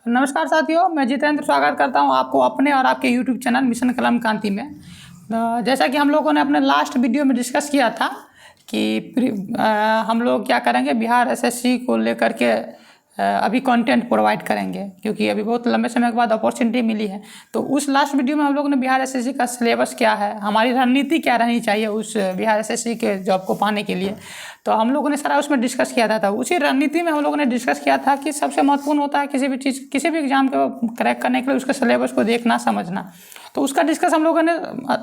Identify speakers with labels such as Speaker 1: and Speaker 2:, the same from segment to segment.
Speaker 1: नमस्कार साथियों, मैं जितेंद्र स्वागत करता हूं आपको अपने और आपके यूट्यूब चैनल मिशन कलम क्रांति में। जैसा कि हम लोगों ने अपने लास्ट वीडियो में डिस्कस किया था कि हम लोग क्या करेंगे, बिहार एसएससी को लेकर के अभी कंटेंट प्रोवाइड करेंगे, क्योंकि अभी बहुत लंबे समय के बाद अपॉर्चुनिटी मिली है। तो उस लास्ट वीडियो में हम लोगों ने बिहार एसएससी का सिलेबस क्या है, हमारी रणनीति क्या रहनी चाहिए उस बिहार एसएससी के जॉब को पाने के लिए, तो हम लोगों ने सारा उसमें डिस्कस किया था। उसी रणनीति में हम लोगों ने डिस्कस किया था कि सबसे महत्वपूर्ण होता है किसी भी चीज़, किसी भी एग्जाम को क्रैक करने के लिए उसके सिलेबस को देखना समझना। तो उसका डिस्कस हम लोगों ने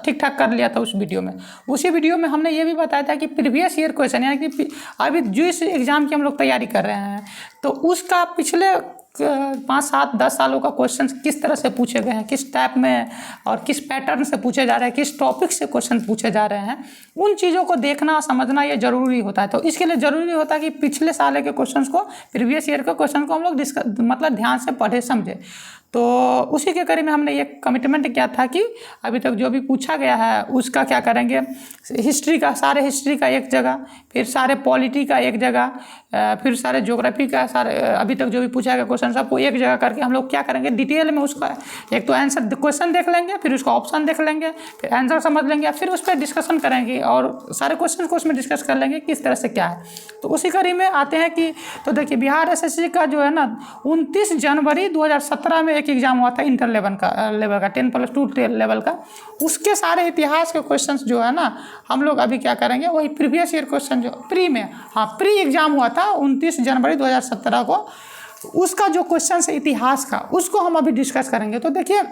Speaker 1: ठीक ठाक कर लिया था उस वीडियो में। उसी वीडियो में हमने ये भी बताया था कि प्रीवियस ईयर क्वेश्चन, यानी कि अभी जो इस एग्ज़ाम की हम लोग तैयारी कर रहे हैं, तो उसका पिछले 5, 7, 10 सालों का क्वेश्चन किस तरह से पूछे गए हैं, किस टाइप में और किस पैटर्न से पूछे जा रहे हैं, किस टॉपिक से क्वेश्चन पूछे जा रहे हैं, उन चीज़ों को देखना समझना ये ज़रूरी होता है। तो इसके लिए ज़रूरी होता है कि पिछले साल के क्वेश्चन को, प्रीवियस ईयर के क्वेश्चन को हम लोग मतलब ध्यान से पढ़े समझे। तो उसी के कड़ी में हमने ये कमिटमेंट किया था कि अभी तक जो भी पूछा गया है उसका क्या करेंगे, हिस्ट्री का, सारे हिस्ट्री का एक जगह, फिर सारे पॉलिटी का एक जगह, फिर सारे ज्योग्राफी का, सारे अभी तक जो भी पूछा गया क्वेश्चन सबको एक जगह करके हम लोग क्या करेंगे, डिटेल में उसका एक तो आंसर क्वेश्चन देख लेंगे, फिर उसका ऑप्शन देख लेंगे, फिर आंसर समझ लेंगे, फिर उस पर डिस्कशन करेंगे और सारे क्वेश्चन को उसमें डिस्कस कर लेंगे किस तरह से क्या है। तो उसी कड़ी में आते हैं कि तो देखिए, बिहार एसएससी का जो है ना 29 जनवरी 2017 में एक एग्जाम हुआ था इंटर लेवल का 10+2 लेवल का। उसके सारे इतिहास के क्वेश्चंस जो है ना हम लोग अभी क्या करेंगे, वही प्रीवियस ईयर क्वेश्चन जो प्री एग्जाम हुआ था 29 जनवरी 2017 को, उसका जो क्वेश्चन है इतिहास का, उसको हम अभी डिस्कस करेंगे। तो देखिए,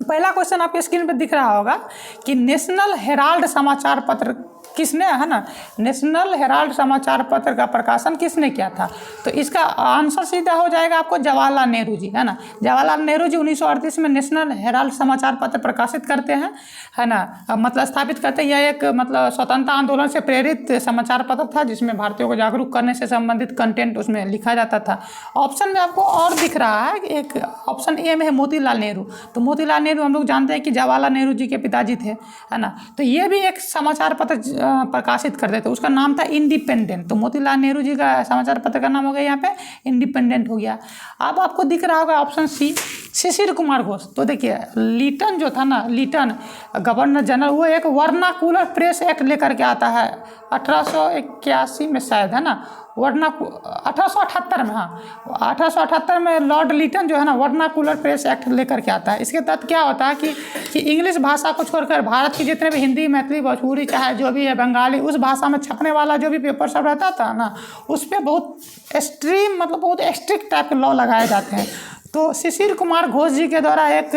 Speaker 1: पहला क्वेश्चन आपके स्क्रीन पे दिख रहा होगा कि नेशनल हेराल्ड समाचार पत्र किसने, है ना, नेशनल हेराल्ड समाचार पत्र का प्रकाशन किसने किया था। तो इसका आंसर सीधा हो जाएगा आपको जवाहरलाल नेहरू जी, है ना। जवाहरलाल नेहरू जी 1938 में नेशनल हेराल्ड समाचार पत्र प्रकाशित करते हैं, है ना, मतलब स्थापित करते हैं। यह एक मतलब स्वतंत्रता आंदोलन से प्रेरित समाचार पत्र था जिसमें भारतीयों को जागरूक करने से संबंधित कंटेंट उसमें लिखा जाता था। ऑप्शन में आपको और दिख रहा है, एक ऑप्शन ए में है मोतीलाल नेहरू। तो मोतीलाल नेहरू हम लोग जानते हैं कि जवाहरलाल नेहरू जी के पिताजी थे, है ना। तो ये भी एक समाचार पत्र प्रकाशित करते थे, उसका नाम था इंडिपेंडेंट। तो मोतीलाल नेहरू जी का समाचार पत्र का नाम हो गया यहाँ पे इंडिपेंडेंट हो गया। अब आपको दिख रहा होगा ऑप्शन सी, शिशिर कुमार घोष। तो देखिए, लिटन जो था ना, लिटन गवर्नर जनरल, वो एक वर्नाकुलर प्रेस एक्ट लेकर के आता है 1881 में शायद, है ना, 1878 में, हाँ 1878 में लॉर्ड लिटन जो है ना वर्नाकुलर प्रेस एक्ट लेकर के आता है। इसके तहत क्या होता है कि इंग्लिश भाषा को छोड़कर भारत की जितने भी हिंदी, मैथिली, भोजपुरी, चाहे जो भी है बंगाली, उस भाषा में छपने वाला जो भी पेपर सब रहता था ना, उस पर बहुत एक्सट्रीम मतलब बहुत स्ट्रिक्ट टाइप के लॉ लगाए जाते हैं। तो शिशिर कुमार घोष जी के द्वारा एक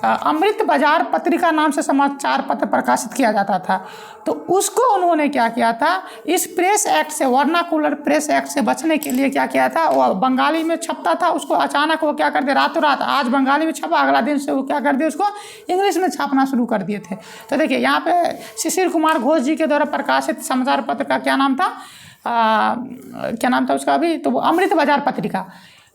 Speaker 1: अमृत बाजार पत्रिका नाम से समाचार पत्र प्रकाशित किया जाता था। तो उसको उन्होंने क्या किया था, इस प्रेस एक्ट से, वर्नाकुलर प्रेस एक्ट से बचने के लिए क्या किया था, वो बंगाली में छपता था, उसको अचानक वो क्या कर दिया, रातों रात आज बंगाली में छपा, अगला दिन से वो क्या कर दिया, उसको इंग्लिश में छापना शुरू कर दिए थे। तो देखिए, यहाँ पे शिशिर कुमार घोष जी के द्वारा प्रकाशित समाचार पत्र का क्या नाम था, क्या नाम था उसका अभी, तो वो अमृत बाजार पत्रिका।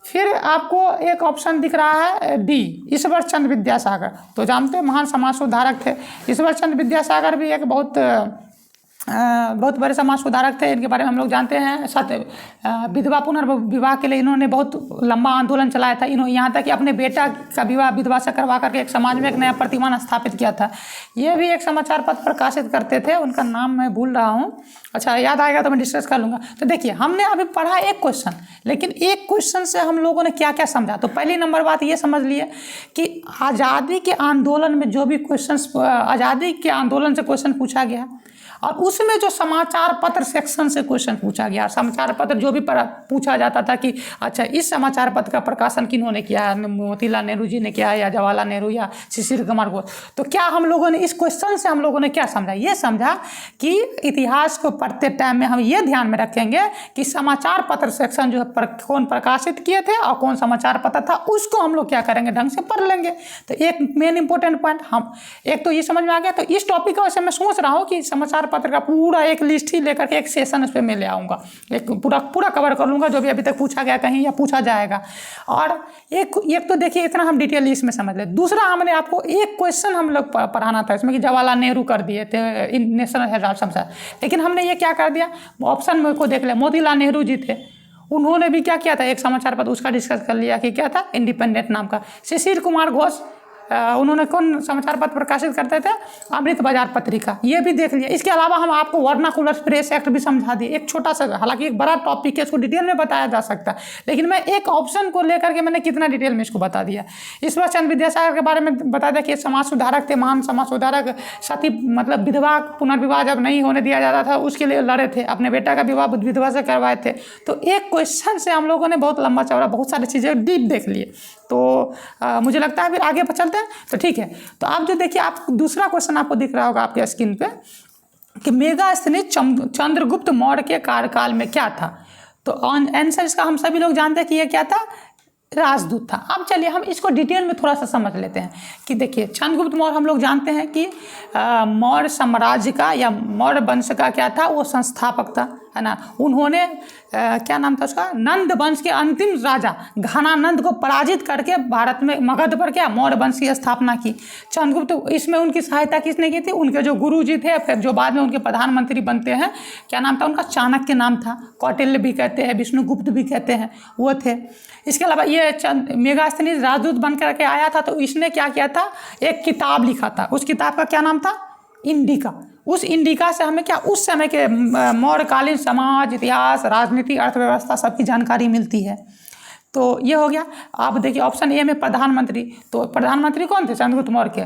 Speaker 1: फिर आपको एक ऑप्शन दिख रहा है डी, ईश्वर चंद्र विद्यासागर। तो जानते हैं महान समाज सुधारक थे ईश्वर चंद्र विद्यासागर, भी एक बहुत बड़े समाज सुधारक थे। इनके बारे में हम लोग जानते हैं। विधवा पुनर्विवाह के लिए इन्होंने बहुत लंबा आंदोलन चलाया था। इन्होंने यहाँ तक कि अपने बेटा का विवाह विधवा से करवा करके एक समाज में एक नया प्रतिमान स्थापित किया था। ये भी एक समाचार पत्र प्रकाशित करते थे, उनका नाम मैं भूल रहा हूँ, अच्छा याद आएगा तो मैं डिस्कस कर लूँगा। तो देखिए, हमने अभी पढ़ा एक क्वेश्चन, लेकिन एक क्वेश्चन से हम लोगों ने क्या क्या समझा। तो पहली नंबर बात ये समझ लिए कि आज़ादी के आंदोलन में जो भी क्वेश्चन, आज़ादी के आंदोलन से क्वेश्चन पूछा गया और उसमें जो समाचार पत्र सेक्शन से क्वेश्चन पूछा गया, समाचार पत्र जो भी पूछा जाता था कि अच्छा इस समाचार पत्र का प्रकाशन किन्होंने किया है, मोतीलाल नेहरू जी ने किया है या जवाहरलाल नेहरू या शिशिर कुमार घोष। तो क्या हम लोगों ने इस क्वेश्चन से हम लोगों ने क्या समझा, ये समझा कि इतिहास को पढ़ते टाइम में हम ये ध्यान में रखेंगे कि समाचार पत्र सेक्शन जो है कौन प्रकाशित किए थे और कौन समाचार पत्र था, उसको हम लोग क्या करेंगे, ढंग से पढ़ लेंगे। तो एक मेन इंपॉर्टेंट पॉइंट हम एक तो ये समझ में आ गया। तो इस टॉपिक का वैसे मैं सोच रहा हूँ कि समाचार पत्र का पूरा एक लिस्ट ही लेकर के एक सेशन उस पर मैं ले आऊँगा, एक पूरा कवर कर लूँगा जो भी अभी तक पूछा गया कहीं या पूछा जाएगा। और एक तो देखिए, इतना हम डिटेल इसमें समझ ले। दूसरा, हमने आपको एक क्वेश्चन हम लोग पढ़ाना था इसमें कि जवाहरलाल नेहरू कर दिए थे नेशनल हेराल्ड समाचार, लेकिन हमने ये क्या कर दिया, ऑप्शन में को देख लिया, मोतीलाल नेहरू जी थे। उन्होंने भी क्या किया था, एक समाचार पत्र उसका डिस्कस कर लिया कि क्या था, इंडिपेंडेंट नाम का। शिशिर कुमार घोष, उन्होंने कौन समाचार पत्र प्रकाशित करते थे, अमृत बाजार पत्रिका, ये भी देख लिया। इसके अलावा हम आपको वर्नाकुलर प्रेस एक्ट भी समझा दिए, एक छोटा सा, हालांकि एक बड़ा टॉपिक है, इसको डिटेल में बताया जा सकता है, लेकिन मैं एक ऑप्शन को लेकर के मैंने कितना डिटेल में इसको बता दिया। ईश्वर चंद्र विद्यासागर के बारे में बता दिया कि समाज सुधारक थे, महान समाज सुधारक, सती मतलब विधवा पुनर्विवाह जब नहीं होने दिया जाता था उसके लिए लड़े थे, अपने बेटा का विवाह विधवा से करवाए थे। तो एक क्वेश्चन से हम लोगों ने बहुत लंबा चौड़ा बहुत सारी चीज़ें डीप देख लिए। तो मुझे लगता है फिर आगे पर चलते हैं, तो ठीक है। तो आप जो देखिए, आप दूसरा क्वेश्चन आपको दिख रहा होगा आपके स्क्रीन पे कि मेगास्थनीज चंद्रगुप्त मौर्य के कार्यकाल में क्या था। तो आंसर इसका हम सभी लोग जानते हैं कि ये क्या था, राजदूत था। अब चलिए हम इसको डिटेल में थोड़ा सा समझ लेते हैं कि देखिए, चंद्रगुप्त मौर्य हम लोग जानते हैं कि मौर्य साम्राज्य का या मौर्य वंश का क्या था, वो संस्थापक था, है ना। उन्होंने क्या नाम था उसका, नंद वंश के अंतिम राजा घनानंद को पराजित करके भारत में मगध पर क्या मौर्य वंश की स्थापना की। चंद्रगुप्त, इसमें उनकी सहायता किसने की थी, उनके जो गुरु जी थे, फिर जो बाद में उनके प्रधानमंत्री बनते हैं, क्या नाम था उनका, चाणक्य नाम था, कौटिल्य भी कहते हैं, विष्णुगुप्त भी कहते हैं, वो थे। इसके अलावा ये मेगास्थनीज राजदूत बन करके आया था, तो इसने क्या किया था, एक किताब लिखा था। उस किताब का क्या नाम था, इंडिका। उस इंडिका से हमें क्या, उस समय के मौर्यकालीन समाज, इतिहास, राजनीति, अर्थव्यवस्था सबकी जानकारी मिलती है। तो ये हो गया। आप देखिए ऑप्शन ए में प्रधानमंत्री, तो प्रधानमंत्री कौन थे, चंद्रगुप्त मौर्य के,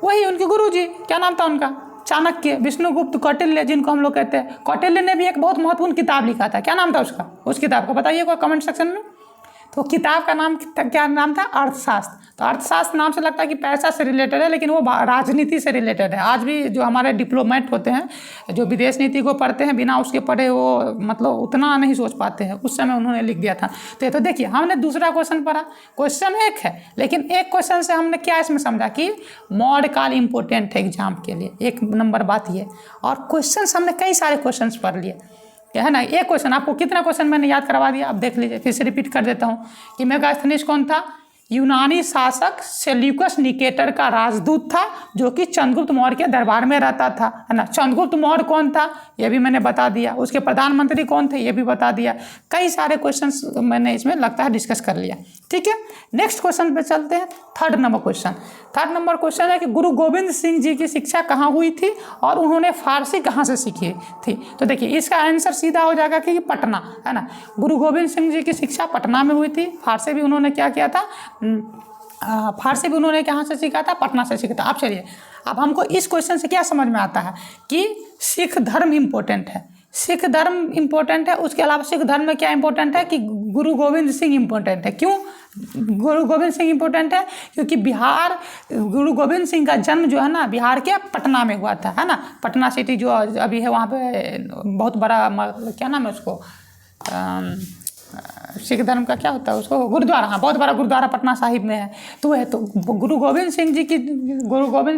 Speaker 1: वही उनके गुरु जी, क्या नाम था उनका, चाणक्य, विष्णुगुप्त, कौटिल्य, जिनको हम लोग कहते हैं। कौटिल्य ने भी एक बहुत महत्वपूर्ण किताब लिखा था, क्या नाम था उसका, उस किताब को बताइए कोई कमेंट सेक्शन में। तो किताब का नाम क्या नाम था, अर्थशास्त्र। तो अर्थशास्त्र नाम से लगता है कि पैसा से रिलेटेड है, लेकिन वो राजनीति से रिलेटेड है। आज भी जो हमारे डिप्लोमेट होते हैं, जो विदेश नीति को पढ़ते हैं, बिना उसके पढ़े वो मतलब उतना नहीं सोच पाते हैं, उस समय उन्होंने लिख दिया था। तो देखिए, हमने दूसरा क्वेश्चन पढ़ा, क्वेश्चन एक है, लेकिन एक क्वेश्चन से हमने क्या इसमें समझा कि मौर्य काल इंपॉर्टेंट है एग्जाम के लिए, एक नंबर बात ये। और क्वेश्चन हमने कई सारे क्वेश्चन पढ़ लिए, है ना। एक क्वेश्चन आपको कितना क्वेश्चन मैंने याद करवा दिया, अब देख लीजिए, फिर से रिपीट कर देता हूँ कि मेगास्थनीज कौन था, यूनानी शासक सेल्यूकस निकेटर का राजदूत था, जो कि चंद्रगुप्त मौर्य के दरबार में रहता था, है ना। चंद्रगुप्त मौर्य कौन था, ये भी मैंने बता दिया। उसके प्रधानमंत्री कौन थे, ये भी बता दिया। कई सारे क्वेश्चंस मैंने इसमें लगता है डिस्कस कर लिया, ठीक है। नेक्स्ट क्वेश्चन पे चलते हैं, third number question. Third number question है कि गुरु गोविंद सिंह जी की शिक्षा कहाँ हुई थी और उन्होंने फारसी कहाँ से सीखी थी। तो देखिए, इसका आंसर सीधा हो जाएगा कि पटना, है ना। गुरु गोविंद सिंह जी की शिक्षा पटना में हुई थी। फारसी भी उन्होंने क्या किया था, फारसी भी उन्होंने कहाँ से सीखा था, पटना से सीखा था। अब चलिए, अब हमको इस क्वेश्चन से क्या समझ में आता है कि सिख धर्म इम्पोर्टेंट है, सिख धर्म इम्पोर्टेंट है। उसके अलावा सिख धर्म में क्या इम्पोर्टेंट है कि गुरु गोविंद सिंह इम्पोर्टेंट है। क्यों गुरु गोविंद सिंह इम्पोर्टेंट है, क्योंकि बिहार, गुरु गोविंद सिंह का जन्म जो है ना बिहार के पटना में हुआ था, है ना। पटना सिटी जो अभी है, वहाँ पे बहुत बड़ा क्या नाम है उसको, सिख धर्म का क्या होता है उसको, गुरुद्वारा, हाँ, बहुत बड़ा गुरुद्वारा पटना साहिब में है। तो है, तो गुरु गोविंद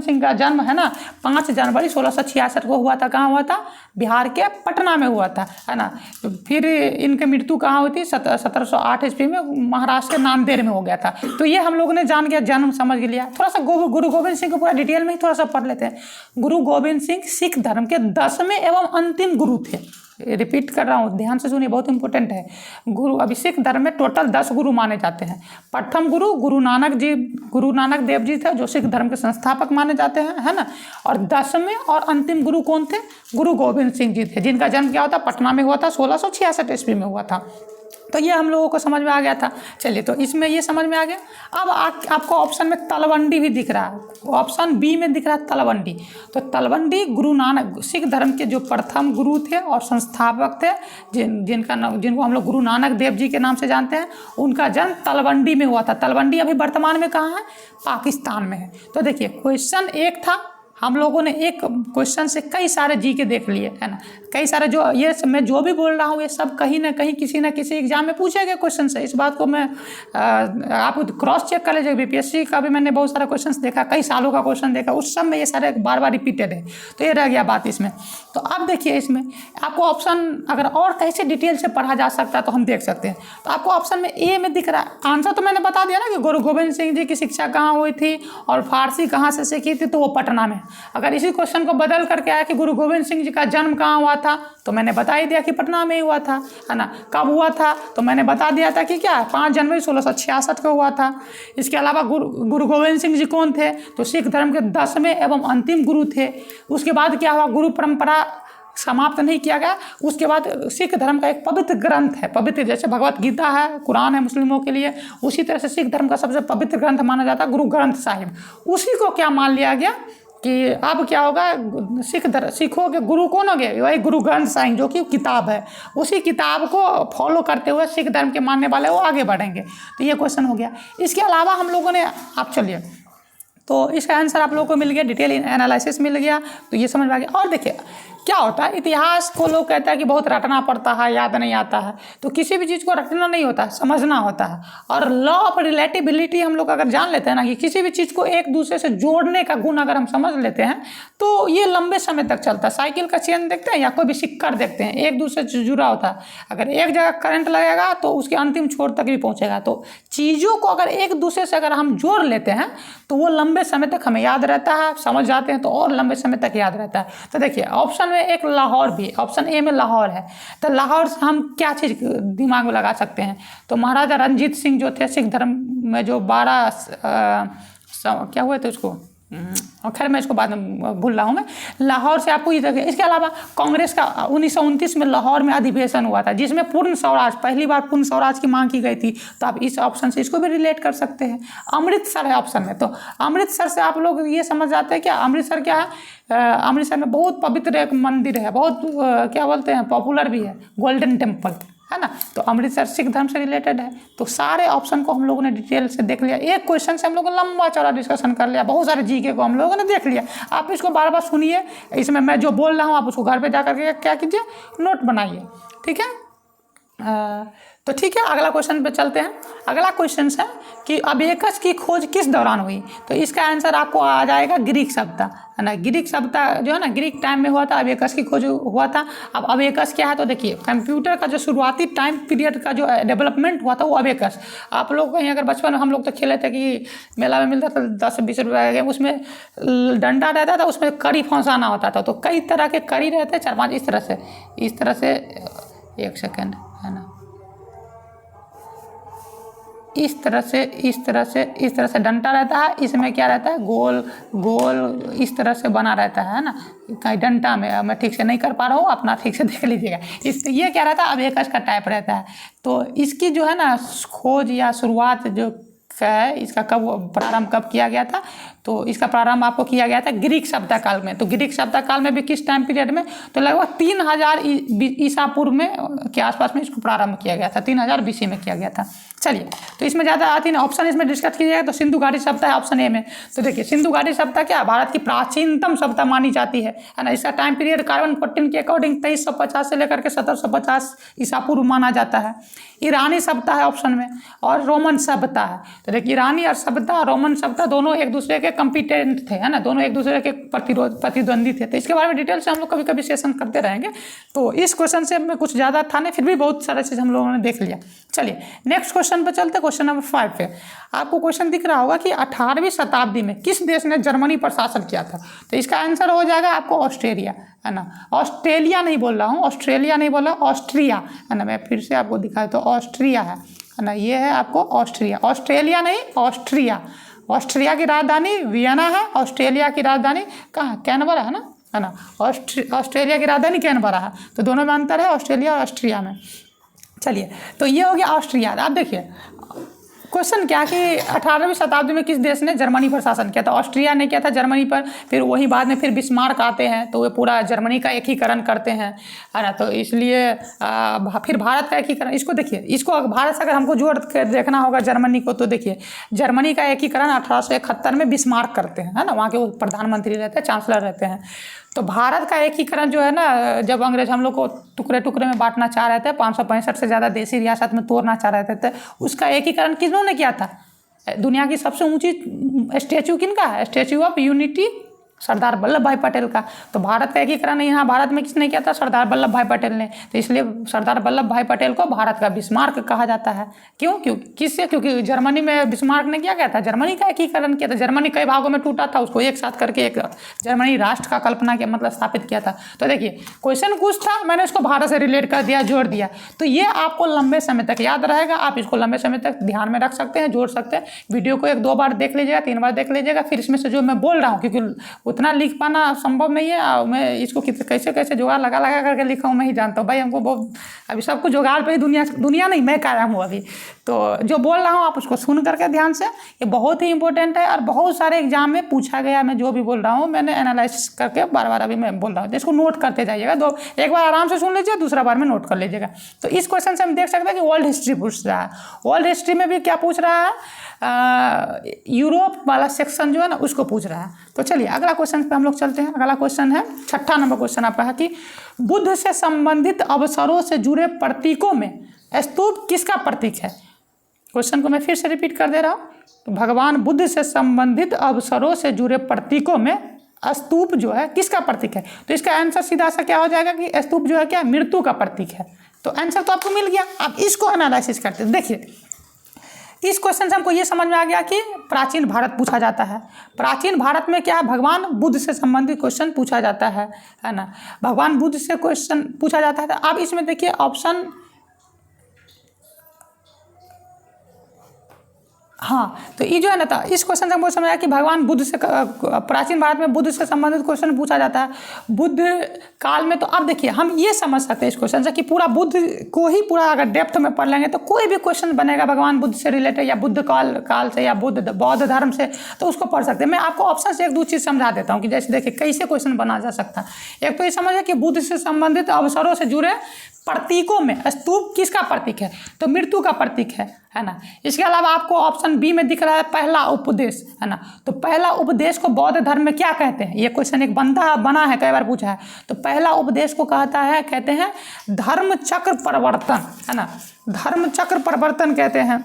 Speaker 1: सिंह का जन्म है ना 5 जनवरी 1666 को हुआ था। कहाँ हुआ था, बिहार के पटना में हुआ था, है ना। फिर इनकी मृत्यु कहाँ हुई थी, 1708 ईस्वी में महाराष्ट्र के नांदेड़ में हो गया था। तो ये हम लोगों ने जान गया, जन्म समझ लिया। थोड़ा सा गुरु गोविंद सिंह को पूरा डिटेल में ही थोड़ा सा पढ़ लेते हैं। गुरु गोविंद सिंह सिख धर्म के 10वें एवं अंतिम गुरु थे। रिपीट कर रहा हूँ, ध्यान से सुनिए, बहुत इंपॉर्टेंट है। गुरु, अभी सिख धर्म में टोटल 10 गुरु माने जाते हैं। प्रथम गुरु गुरु नानक देव जी थे, जो सिख धर्म के संस्थापक माने जाते हैं, है ना। और 10वें और अंतिम गुरु कौन थे, गुरु गोविंद सिंह जी थे, जिनका जन्म क्या होता, पटना में हुआ था, 1666 ईस्वी में हुआ था। तो ये हम लोगों को समझ में आ गया था। चलिए, तो इसमें ये समझ में आ गया। अब आपको ऑप्शन में तलवंडी भी दिख रहा है, ऑप्शन बी में दिख रहा है तलवंडी। तो तलवंडी गुरु नानक, सिख धर्म के जो प्रथम गुरु थे और संस्थापक थे, जिनको हम लोग गुरु नानक देव जी के नाम से जानते हैं, उनका जन्म तलवंडी में हुआ था। तलवंडी अभी वर्तमान में कहाँ है, पाकिस्तान में है। तो देखिए, क्वेश्चन एक था, हम लोगों ने एक क्वेश्चन से कई सारे जी के देख लिए, है ना। कई सारे जो ये मैं जो भी बोल रहा हूँ, ये सब कहीं ना कहीं किसी न किसी एग्जाम में पूछे गए क्वेश्चन से। इस बात को मैं आप क्रॉस चेक कर लीजिए। बीपीएससी का भी मैंने बहुत सारा क्वेश्चन देखा, कई सालों का क्वेश्चन देखा, उस सब में ये सारे बार बार रिपीटेड है। तो ये रह गया बात इसमें। तो अब देखिए, इसमें आपको ऑप्शन अगर और कैसे डिटेल से पढ़ा जा सकता है तो हम देख सकते हैं। तो आपको ऑप्शन में ए में दिख रहा है, आंसर तो मैंने बता दिया ना कि गुरु गोविंद सिंह जी की शिक्षा कहाँ हुई थी और फारसी कहाँ से सीखी थी, तो वो पटना में। अगर इसी क्वेश्चन को बदल करके आया कि गुरु गोविंद सिंह जी का जन्म कहाँ हुआ था, तो मैंने बता ही दिया कि पटना में ही हुआ था, है ना। कब हुआ था, तो मैंने बता दिया था कि क्या 5 जनवरी 1666 को हुआ था। इसके अलावा गुरु गोविंद सिंह जी कौन थे, तो सिख धर्म के 10वें एवं अंतिम गुरु थे। उसके बाद क्या हुआ, गुरु परंपरा समाप्त नहीं किया गया। उसके बाद सिख धर्म का एक पवित्र ग्रंथ है, पवित्र जैसे भगवत गीता है, कुरान है मुस्लिमों के लिए, उसी तरह से सिख धर्म का सबसे पवित्र ग्रंथ माना जाता है गुरु ग्रंथ साहिब। उसी को क्या मान लिया गया कि अब क्या होगा, सिखों के गुरु कौन हो गए, वही गुरु ग्रंथ साहिब जो कि किताब है। उसी किताब को फॉलो करते हुए सिख धर्म के मानने वाले वो आगे बढ़ेंगे। तो ये क्वेश्चन हो गया। इसके अलावा हम लोगों ने, आप चलिए, तो इसका आंसर आप लोगों को मिल गया, डिटेल एनालिसिस मिल गया, तो ये समझ में आ गया। और देखिए क्या होता है, इतिहास को लोग कहते हैं कि बहुत रटना पड़ता है, याद नहीं आता है। तो किसी भी चीज़ को रटना नहीं होता है, समझना होता है। और लॉ ऑफ रिलेटिबिलिटी हम लोग अगर जान लेते हैं ना, कि किसी भी चीज़ को एक दूसरे से जोड़ने का गुण अगर हम समझ लेते हैं, तो ये लंबे समय तक चलता है। साइकिल का चेन देखते हैं या कोई भी सिक्कर देखते हैं, एक दूसरे से जुड़ा होता है। अगर एक जगह करंट लगेगा तो उसके अंतिम छोर तक भी पहुँचेगा। तो चीज़ों को अगर एक दूसरे से अगर हम जोड़ लेते हैं तो वो लंबे समय तक हमें याद रहता है, समझ जाते हैं तो और लंबे समय तक याद रहता है। तो देखिए ऑप्शन में एक लाहौर भी, ऑप्शन ए में लाहौर है। तो लाहौर से हम क्या चीज़ दिमाग में लगा सकते हैं, तो महाराजा रणजीत सिंह जो थे, सिख धर्म में जो 12 क्या हुए थे उसको, और खैर मैं इसको बाद में भूल रहा हूँ मैं, लाहौर से आपको ये देखिए। इसके अलावा कांग्रेस का 1929 में लाहौर में अधिवेशन हुआ था, जिसमें पूर्ण स्वराज, पहली बार पूर्ण स्वराज की मांग की गई थी। तो आप इस ऑप्शन से इसको भी रिलेट कर सकते हैं। अमृतसर है ऑप्शन में, तो अमृतसर से आप लोग ये समझ जाते हैं क्या अमृतसर क्या है। अमृतसर में बहुत पवित्र एक मंदिर है, बहुत क्या बोलते हैं, पॉपुलर भी है, गोल्डन टेम्पल, है ना। तो अमृतसर सिख धर्म से रिलेटेड है। तो सारे ऑप्शन को हम लोगों ने डिटेल से देख लिया। एक क्वेश्चन से हम लोगों ने लंबा चौड़ा डिस्कशन कर लिया, बहुत सारे जीके को हम लोगों ने देख लिया। आप इसको बार बार सुनिए, इसमें मैं जो बोल रहा हूँ आप उसको घर पे जा करके क्या कीजिए, नोट बनाइए, ठीक है। तो ठीक है, अगला क्वेश्चन पे चलते हैं। अगला क्वेश्चन है कि अबेकस की खोज किस दौरान हुई, तो इसका आंसर आपको आ जाएगा ग्रीक सभ्यता, है ना। ग्रीक सभ्यता जो है ना, ग्रीक टाइम में हुआ था, अबेकस की खोज हुआ था। अब अबेकस क्या है, तो देखिए कंप्यूटर का जो शुरुआती टाइम पीरियड का जो डेवलपमेंट हुआ था वो अबेकस। आप लोग कहीं अगर बचपन में हम लोग तो खेले थे कि मेला में मिलता था 10 से 20 रुपये का गेम, उसमें डंडा रहता था, उसमें कड़ी फंसाना होता था। तो कई तरह के कड़ी रहते, 4-5 इस तरह से एक सेकेंड, है ना, इस तरह से डंडा रहता है। इसमें क्या रहता है, गोल इस तरह से बना रहता है ना, कहीं डंडा में, मैं ठीक से नहीं कर पा रहा हूँ, अपना ठीक से देख लीजिएगा। ये क्या रहता है, अबेकस का टाइप रहता है। तो इसकी जो है ना खोज या शुरुआत जो है, इसका प्रारंभ कब किया गया था, तो इसका प्रारंभ आपको किया गया था ग्रीक सभ्यता काल में। तो ग्रीक सभ्यता काल में भी किस टाइम पीरियड में, तो लगभग 3000 ईसा पूर्व में के आसपास में इसको प्रारंभ किया गया था, 3000 BC में किया गया था। चलिए, तो इसमें ज़्यादा आती नहीं, ऑप्शन इसमें डिस्कस कीजिएगा तो सिंधु घाटी सभ्यता है ऑप्शन ए में। तो देखिए सिंधु घाटी सभ्यता क्या, भारत की प्राचीनतम सभ्यता मानी जाती है ना। इसका टाइम पीरियड कार्बन 14 के अकॉर्डिंग 2350 से लेकर के 1750 ईसा पूर्व माना जाता है। ईरानी सभ्यता है ऑप्शन में, और रोमन सभ्यता है। तो देखिए ईरानी और सभ्यता और रोमन सभ्यता दोनों एक दूसरे के कंपिटेंट थे, है ना, दोनों एक दूसरे के प्रतिद्वंदी थे। तो इसके बारे में डिटेल से हम लोग कभी कभी सेशन करते रहेंगे। तो इस क्वेश्चन से में कुछ ज़्यादा था नहीं, फिर भी बहुत सारा चीज़ हम लोगों ने देख लिया। चलिए नेक्स्ट क्वेश्चन पे चलते, क्वेश्चन नंबर 5 पे। आपको क्वेश्चन दिख रहा होगा कि 18वीं शताब्दी में किस देश ने जर्मनी पर शासन किया था, तो इसका आंसर हो जाएगा आपको ऑस्ट्रेलिया, है ना। ऑस्ट्रेलिया नहीं बोल रहा हूँ, ऑस्ट्रेलिया नहीं बोला, ऑस्ट्रिया, है ना। मैं फिर से आपको दिखाया तो ऑस्ट्रिया है ना, ये है आपको ऑस्ट्रिया, ऑस्ट्रेलिया नहीं ऑस्ट्रिया। ऑस्ट्रिया की राजधानी वियना है, ऑस्ट्रेलिया की राजधानी कहाँ, कैनबरा है ना। ऑस्ट्रेलिया की राजधानी कैनबरा है। तो दोनों में अंतर है, ऑस्ट्रेलिया और ऑस्ट्रिया में। चलिए, तो ये हो गया ऑस्ट्रिया। आप देखिए क्वेश्चन क्या कि 18वीं शताब्दी में किस देश ने जर्मनी पर शासन किया था। ऑस्ट्रिया ने किया था जर्मनी पर, फिर वही बाद में फिर बिस्मार्क आते हैं तो वे पूरा जर्मनी का एकीकरण करते हैं, है ना। तो इसलिए फिर भारत का एकीकरण, इसको देखिए, इसको भारत से अगर हमको जोड़ कर देखना होगा जर्मनी को, तो देखिए जर्मनी का एकीकरण 1871 में बिस्मार्क करते हैं, है ना। वहाँ के प्रधानमंत्री रहते हैं, चांसलर रहते हैं। तो भारत का एकीकरण जो है ना, जब अंग्रेज हम लोग को टुकड़े टुकड़े में बांटना चाह रहे थे, 565 से ज़्यादा देशी रियासत में तोड़ना चाह रहे थे, उसका एकीकरण किन्होंने किया था। दुनिया की सबसे ऊंची स्टैचू किनका है, statue of unity Sardar Vallabh भाई पटेल का। तो भारत का एकीकरण यहाँ भारत में किसने किया था? सरदार वल्लभ भाई पटेल ने। तो इसलिए सरदार वल्लभ भाई पटेल को भारत का बिस्मार्क कहा जाता है। क्यों? किससे? क्योंकि जर्मनी में बिस्मार्क ने क्या किया था? जर्मनी का एकीकरण किया था। जर्मनी कई भागों में टूटा था, उसको एक साथ करके एक जर्मनी राष्ट्र का कल्पना किया, मतलब स्थापित किया था। तो देखिए क्वेश्चन कुछ था, मैंने उसको भारत से रिलेट कर दिया, जोड़ दिया। तो ये आपको लंबे समय तक याद रहेगा, आप इसको लंबे समय तक ध्यान में रख सकते हैं, जोड़ सकते हैं। वीडियो को 1-2 बार देख लीजिएगा, 3 बार देख लीजिएगा, फिर इसमें से जो मैं बोल रहा हूँ, क्योंकि उतना लिख पाना संभव नहीं है, मैं इसको कैसे कैसे जुगाड़ लगा करके लिखा हूँ मैं ही जानता हूँ भाई। हमको बहुत अभी सब कुछ जुगाड़ पे ही दुनिया नहीं मैं कायम हूँ अभी। तो जो बोल रहा हूँ आप उसको सुन करके ध्यान से, ये बहुत ही इंपॉर्टेंट है और बहुत सारे एग्जाम में पूछा गया। मैं जो भी बोल रहा हूँ मैंने एनालाइसिस करके बार अभी मैं बोल रहा हूँ, इसको नोट करते जाइएगा। एक बार आराम से सुन लीजिए, दूसरा बार में नोट कर लीजिएगा। तो इस क्वेश्चन से हम देख सकते हैं कि वर्ल्ड हिस्ट्री पूछ रहा है। वर्ल्ड हिस्ट्री में भी क्या पूछ रहा है? यूरोप वाला सेक्शन जो है ना उसको पूछ रहा है। तो चलिए अगला क्वेश्चन पे हम लोग चलते हैं। अगला क्वेश्चन है 6ठा नंबर क्वेश्चन आपका है कि बुद्ध से संबंधित अवसरों से जुड़े प्रतीकों में स्तूप किसका प्रतीक है? क्वेश्चन को मैं फिर से रिपीट कर दे रहा हूँ। तो भगवान बुद्ध से संबंधित अवसरों से जुड़े प्रतीकों में स्तूप जो है किसका प्रतीक है? तो इसका आंसर सीधा सा क्या हो जाएगा कि स्तूप जो है क्या? मृत्यु का प्रतीक है। तो आंसर तो आपको मिल गया। अब इसको एनालिसिस करते हैं। देखिए इस क्वेश्चन से हमको ये समझ में आ गया कि प्राचीन भारत पूछा जाता है। प्राचीन भारत में क्या है? भगवान बुद्ध से संबंधित क्वेश्चन पूछा जाता है ना। भगवान बुद्ध से क्वेश्चन पूछा जाता है। तो अब इसमें देखिए ऑप्शन, हाँ, तो ये जो है ना, था इस क्वेश्चन से हमको समझ आया कि भगवान बुद्ध से प्राचीन भारत में बुद्ध से संबंधित क्वेश्चन पूछा जाता है बुद्ध काल में। तो अब देखिए हम ये समझ सकते हैं इस क्वेश्चन से कि पूरा बुद्ध को ही पूरा अगर डेप्थ में पढ़ लेंगे तो कोई भी क्वेश्चन बनेगा भगवान बुद्ध से रिलेटेड या बुद्ध काल से या बौद्ध धर्म से, तो उसको पढ़ सकते हैं। मैं आपको ऑप्शन से 1-2 चीज़ समझा देता हूँ कि जैसे देखिए कैसे क्वेश्चन बना जा सकता है। एक तो ये समझिए कि बुद्ध से संबंधित अवसरों से जुड़े प्रतीकों में स्तूप किसका प्रतीक है? तो मृत्यु का प्रतीक है ना। इसके अलावा आपको ऑप्शन बी में दिख रहा है पहला उपदेश, है ना। तो पहला उपदेश को बौद्ध धर्म में क्या कहते हैं? ये क्वेश्चन एक बना है, कई बार पूछा है। तो पहला उपदेश को कहते हैं धर्म चक्र परिवर्तन, है ना। धर्म चक्र परिवर्तन कहते हैं।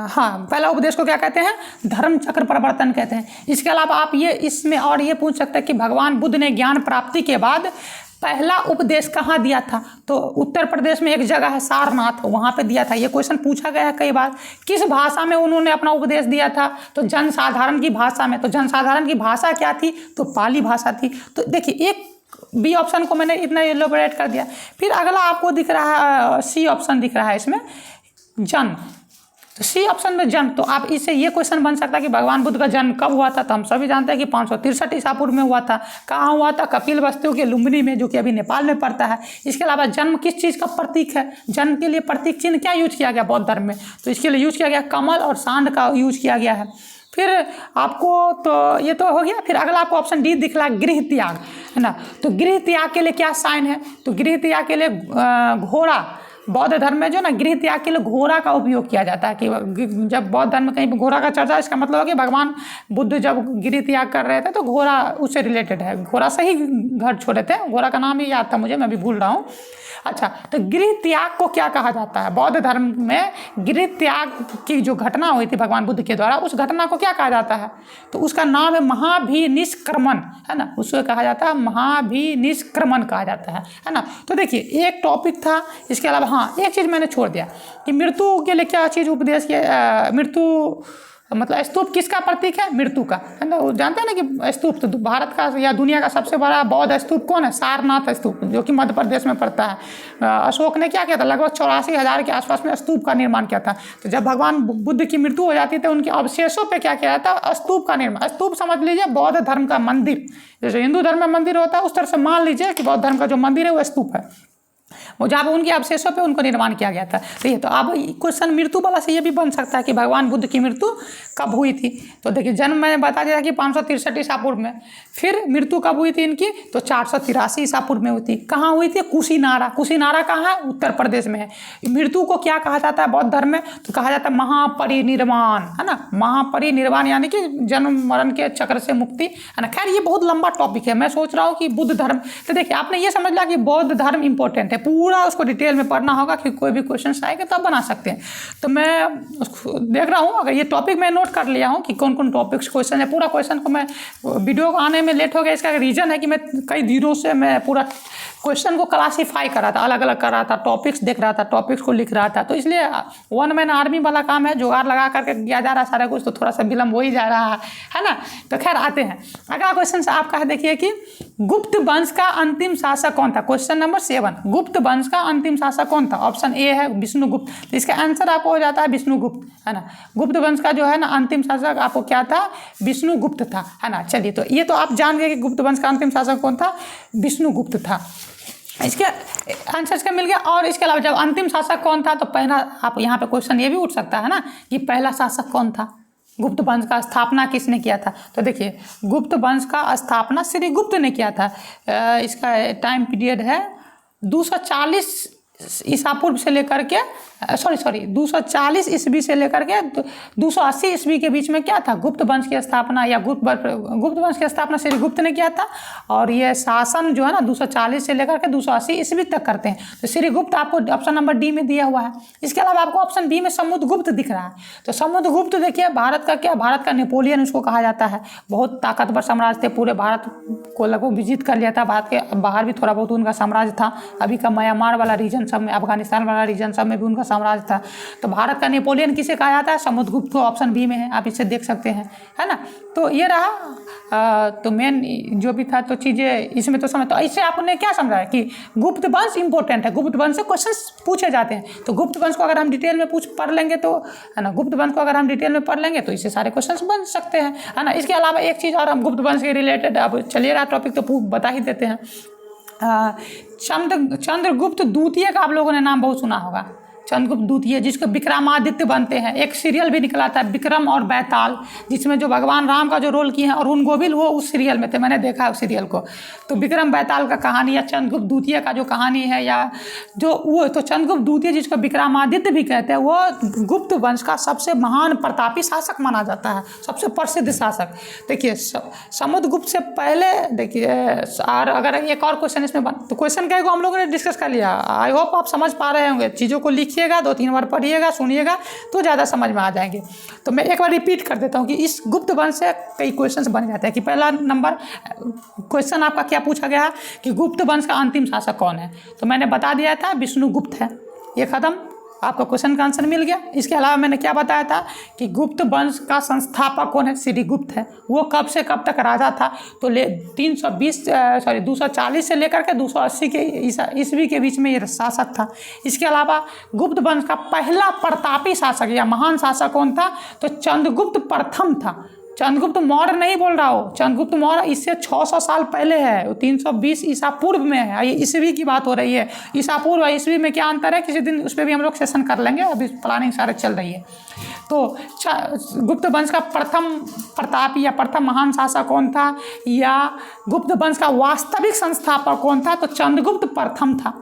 Speaker 1: हाँ, पहला उपदेश को क्या कहते हैं? धर्म चक्र परिवर्तन कहते हैं। इसके अलावा आप इसमें और ये पूछ सकते हैं कि भगवान बुद्ध ने ज्ञान प्राप्ति के बाद पहला उपदेश कहाँ दिया था? तो उत्तर प्रदेश में एक जगह है सारनाथ, वहाँ पे दिया था। ये क्वेश्चन पूछा गया है कई बार। किस भाषा में उन्होंने अपना उपदेश दिया था? तो जनसाधारण की भाषा में। तो जनसाधारण की भाषा क्या थी? तो पाली भाषा थी। तो देखिए एक बी ऑप्शन को मैंने इतना एलोबरेट कर दिया। फिर अगला आपको दिख रहा है सी ऑप्शन दिख रहा है इसमें जन्म। तो सी ऑप्शन में जन्म। तो आप इससे ये क्वेश्चन बन सकता है कि भगवान बुद्ध का जन्म कब हुआ था? तो हम सभी जानते हैं कि 563 ईसा पूर्व में हुआ था। कहाँ हुआ था? कपिलवस्तु के लुम्बिनी में, जो कि अभी नेपाल में पड़ता है। इसके अलावा जन्म किस चीज़ का प्रतीक है? जन्म के लिए प्रतीक चिन्ह क्या यूज किया गया बौद्ध धर्म में? तो इसके लिए यूज किया गया कमल और सांड का यूज किया गया है। फिर आपको तो ये तो हो गया। फिर अगला आपको ऑप्शन डी दिख रहा है गृह त्याग, है ना। तो गृह त्याग के लिए क्या साइन है? तो गृह त्याग के लिए घोड़ा, बौद्ध धर्म में जो ना गृह त्याग के लिए घोड़ा का उपयोग किया जाता है। कि जब बौद्ध धर्म में कहीं घोड़ा का चर्चा, इसका मतलब है कि भगवान बुद्ध जब गृह त्याग कर रहे थे तो घोड़ा उससे रिलेटेड है। घोड़ा से ही घर छोड़े थे। घोड़ा का नाम ही याद था मुझे, मैं भी भूल रहा हूँ। अच्छा, तो गृह त्याग को क्या कहा जाता है? बौद्ध धर्म में गृह त्याग की जो घटना हुई थी भगवान बुद्ध के द्वारा, उस घटना को क्या कहा जाता है? तो उसका नाम है महाभिनिष्क्रमण, है ना। उसको कहा जाता है महाभिनिष्क्रमण कहा जाता है ना। तो देखिए एक टॉपिक था। इसके अलावा हाँ, एक चीज़ मैंने छोड़ दिया कि मृत्यु के लिए क्या चीज़ उपदेश किया? मृत्यु मतलब स्तूप किसका प्रतीक है? मृत्यु का, है ना। वो जानते हैं ना कि स्तूप तो भारत का या दुनिया का सबसे बड़ा बौद्ध स्तूप कौन है? सारनाथ स्तूप, जो कि मध्य प्रदेश में पड़ता है। अशोक ने क्या किया था? लगभग 84,000 के आसपास में स्तूप का निर्माण किया था। तो जब भगवान बुद्ध की मृत्यु हो जाती थी, उनके अवशेषों पे क्या किया जाता है? स्तूप का निर्माण। स्तूप समझ लीजिए बौद्ध धर्म का मंदिर, जैसे हिंदू धर्म में मंदिर होता है उस तरह से मान लीजिए कि बौद्ध धर्म का जो मंदिर है वो स्तूप है, वो जहाँ पे उनके अवशेषों पे उनको निर्माण किया गया था। ठीक है, तो अब क्वेश्चन मृत्यु वाला से ये भी बन सकता है कि भगवान बुद्ध की मृत्यु कब हुई थी? तो देखिए जन्म मैंने बता दिया कि 563 ईसा पूर्व में। फिर मृत्यु कब हुई थी इनकी? तो 483 ईसा पूर्व में हुई थी। कहाँ हुई थी? कुशीनारा। कुशीनारा कहाँ है? उत्तर प्रदेश में है। मृत्यु को क्या कहा जाता है बौद्ध धर्म में? तो कहा जाता है महापरिनिर्वाण, है ना। महापरिनिर्वाण यानी कि जन्म मरण के चक्र से मुक्ति, है ना। खैर ये बहुत लंबा टॉपिक है। मैं सोच रहा हूँ कि बुद्ध धर्म, तो देखिए आपने ये समझ लिया कि बौद्ध धर्म इंपॉर्टेंट है। है, पूरा उसको डिटेल में पढ़ना होगा कि कोई भी क्वेश्चन आएगा तो आप बना सकते हैं। तो मैं उसको देख रहा हूँ, अगर ये टॉपिक मैं नोट कर लिया हूँ कि कौन कौन टॉपिक्स क्वेश्चन है। पूरा क्वेश्चन को मैं वीडियो को आने में लेट हो गया, इसका रीज़न है कि मैं कई दिनों से मैं पूरा क्वेश्चन को क्लासीफाई कर रहा था, अलग अलग कर रहा था, टॉपिक्स देख रहा था, टॉपिक्स को लिख रहा था। तो इसलिए वन मैन आर्मी वाला काम है, जुगाड़ लगा करके किया जा रहा है सारा कुछ, तो थोड़ा सा विलम्ब हो ही जा रहा है ना। तो खैर आते हैं, अगला क्वेश्चन आपका है, देखिए कि गुप्त वंश का अंतिम शासक कौन था। क्वेश्चन नंबर 7, गुप्त वंश का अंतिम शासक कौन था। ऑप्शन ए है विष्णुगुप्त, तो इसका आंसर आपको हो जाता है विष्णुगुप्त, है ना। गुप्त वंश का जो है ना अंतिम शासक आपको क्या था, विष्णुगुप्त था, है ना। चलिए, तो ये तो आप जान गए कि गुप्त वंश का अंतिम शासक कौन था, विष्णुगुप्त था। इसके आंसर इसका मिल गया। और इसके अलावा जब अंतिम शासक कौन था, तो पहला आप यहाँ पे क्वेश्चन ये भी उठ सकता है ना कि पहला शासक कौन था, गुप्त वंश का स्थापना किसने किया था। तो देखिए, गुप्त वंश का स्थापना श्री गुप्त ने किया था। इसका टाइम पीरियड है 240 ईसा पूर्व से लेकर के 240 ईस्वी से लेकर के 280 ईस्वी के बीच में क्या था, गुप्त वंश की स्थापना, या गुप्त वंश की स्थापना श्री गुप्त ने किया था। और ये शासन जो है ना 240 से लेकर के 280 ईस्वी तक करते हैं। तो श्री गुप्त आपको ऑप्शन नंबर डी में दिया हुआ है। इसके अलावा आपको ऑप्शन बी में समुद्रगुप्त दिख रहा है। तो समुद्रगुप्त देखिए, भारत का क्या, भारत का नेपोलियन उसको कहा जाता है। बहुत ताकतवर साम्राज्य थे, पूरे भारत को लगभग विजिट कर लिया था। भारत के बाहर भी थोड़ा बहुत उनका साम्राज्य था। अभी का म्यांमार वाला रीजन सब में, अफगानिस्तान वाला रीजन सब में भी उनका साम्राज्य था। तो भारत का नेपोलियन किसे कहा जाता है, समुद्रगुप्त को। ऑप्शन बी में है, आप इसे देख सकते हैं, है ना। तो ये रहा तो मेन जो भी था तो चीज़ें इसमें तो समझ। तो इससे आपने क्या समझा है कि गुप्त वंश इंपॉर्टेंट है, गुप्त वंश से क्वेश्चन पूछे जाते हैं। तो गुप्त वंश को अगर हम डिटेल में पढ़ लेंगे तो, है ना, गुप्त वंश को अगर हम डिटेल में पढ़ लेंगे तो इससे सारे क्वेश्चन बन सकते हैं, है ना। इसके अलावा एक चीज़ और हम गुप्त वंश के रिलेटेड, अब चलिए रहा टॉपिक तो बता ही देते हैं। चंद्रगुप्त द्वितीय का आप लोगों ने नाम बहुत सुना होगा। चंद्रगुप्त द्वितीय, जिसको विक्रमादित्य बनते हैं, एक सीरियल भी निकला था विक्रम और बैताल, जिसमें जो भगवान राम का जो रोल किए हैं अरुण गोविल, वो उस सीरियल में थे, मैंने देखा उस सीरियल को। तो विक्रम बैताल का कहानी या चंद्रगुप्त द्वितीय का जो कहानी है, या जो वो, तो चंद्रगुप्त द्वितीय जिसको विक्रमादित्य भी कहते हैं, वो गुप्त वंश का सबसे महान प्रतापी शासक माना जाता है, सबसे प्रसिद्ध शासक। देखिए, समुद्रगुप्त से पहले देखिए, और अगर एक और क्वेश्चन इसमें तो क्वेश्चन कई को हम लोगों ने डिस्कस कर लिया। आई होप आप समझ पा रहे होंगे, चीज़ों को लिखिएगा, 2-3 बार पढ़िएगा, सुनिएगा तो ज़्यादा समझ में आ जाएंगे। तो मैं एक बार रिपीट कर देता हूँ कि इस गुप्त वंश से कई क्वेश्चंस बन जाते हैं। कि पहला नंबर क्वेश्चन आपका क्या पूछा गया कि गुप्त वंश का अंतिम शासक कौन है, तो मैंने बता दिया था विष्णुगुप्त है। ये खत्म, आपका क्वेश्चन का आंसर मिल गया। इसके अलावा मैंने क्या बताया था कि गुप्त वंश का संस्थापक कौन है, श्री गुप्त है। वो कब से कब तक राजा था, तो 240 से लेकर के 280 के ईस्वी के बीच में ये शासक था। इसके अलावा गुप्त वंश का पहला प्रतापी शासक या महान शासक कौन था, तो चंद्रगुप्त प्रथम था। चंद्रगुप्त मौर्य नहीं बोल रहा हो, चंद्रगुप्त मौर्य इससे 600 साल पहले है, 320 ईसा पूर्व में है। ये ईस्वी की बात हो रही है, ईसा पूर्व और ईस्वी में क्या अंतर है, किसी दिन उस पर भी हम लोग सेशन कर लेंगे, अभी प्लानिंग सारे चल रही है। तो गुप्त वंश का प्रथम प्रतापी या प्रथम महान शासक कौन था, या गुप्त वंश का वास्तविक संस्थापक कौन था, तो चंद्रगुप्त प्रथम था।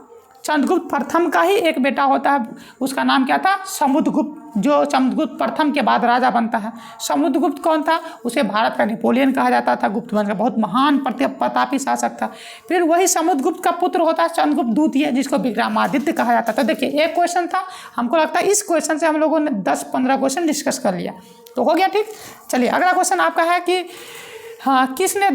Speaker 1: चंद्रगुप्त प्रथम का ही एक बेटा होता है, उसका नाम क्या था, समुद्रगुप्त, जो चंद्रगुप्त प्रथम के बाद राजा बनता है। समुद्रगुप्त कौन था, उसे भारत का नेपोलियन कहा जाता था, गुप्त वंश का बहुत महान प्रतापी शासक था। फिर वही समुद्रगुप्त का पुत्र होता है चंद्रगुप्त द्वितीय, जिसको विक्रमादित्य कहा जाता था। तो देखिए, एक क्वेश्चन था, हमको लगता है इस क्वेश्चन से हम लोगों ने 10-15 क्वेश्चन डिस्कस कर लिया, तो हो गया ठीक। चलिए, अगला क्वेश्चन आपका है कि हाँ, किसने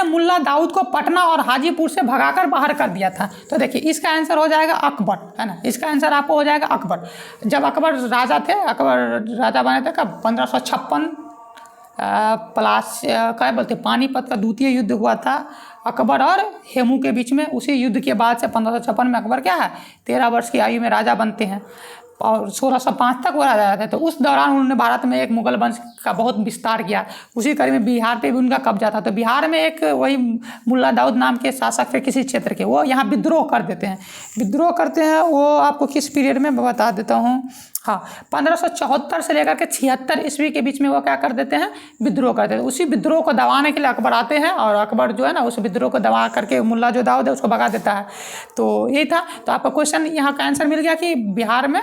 Speaker 1: मुल्ला दाऊद को पटना और हाजीपुर से भगाकर बाहर कर दिया था। तो देखिए, इसका आंसर हो जाएगा अकबर, है ना। इसका आंसर आपको हो जाएगा अकबर। जब अकबर राजा थे, अकबर राजा बने थे कब, 1556 प्लस क्या बोलते, पानीपत का द्वितीय युद्ध हुआ था अकबर और हेमू के बीच में। उसी युद्ध के बाद से 1556 में अकबर क्या है, 13 वर्ष की आयु में राजा बनते हैं, और 1605 तक वो राजा थे। तो उस दौरान उन्होंने भारत में एक मुगल वंश का बहुत विस्तार किया। उसी कड़ी में बिहार पे भी उनका कब्जा था। तो बिहार में एक वही मुल्ला दाऊद नाम के शासक थे किसी क्षेत्र के, वो यहाँ विद्रोह कर देते हैं। विद्रोह करते हैं वो आपको किस पीरियड में बता देता हूँ। हाँ, 1574 से लेकर के 76 ईस्वी के बीच में वो क्या कर देते हैं, विद्रोह कर देते हैं। उसी विद्रोह को दबाने के लिए अकबर आते हैं, और अकबर जो है ना उस विद्रोह को दबा करके मुल्ला जो दाऊद है उसको भगा देता है। तो यही था। तो आपका क्वेश्चन यहाँ का आंसर मिल गया कि बिहार में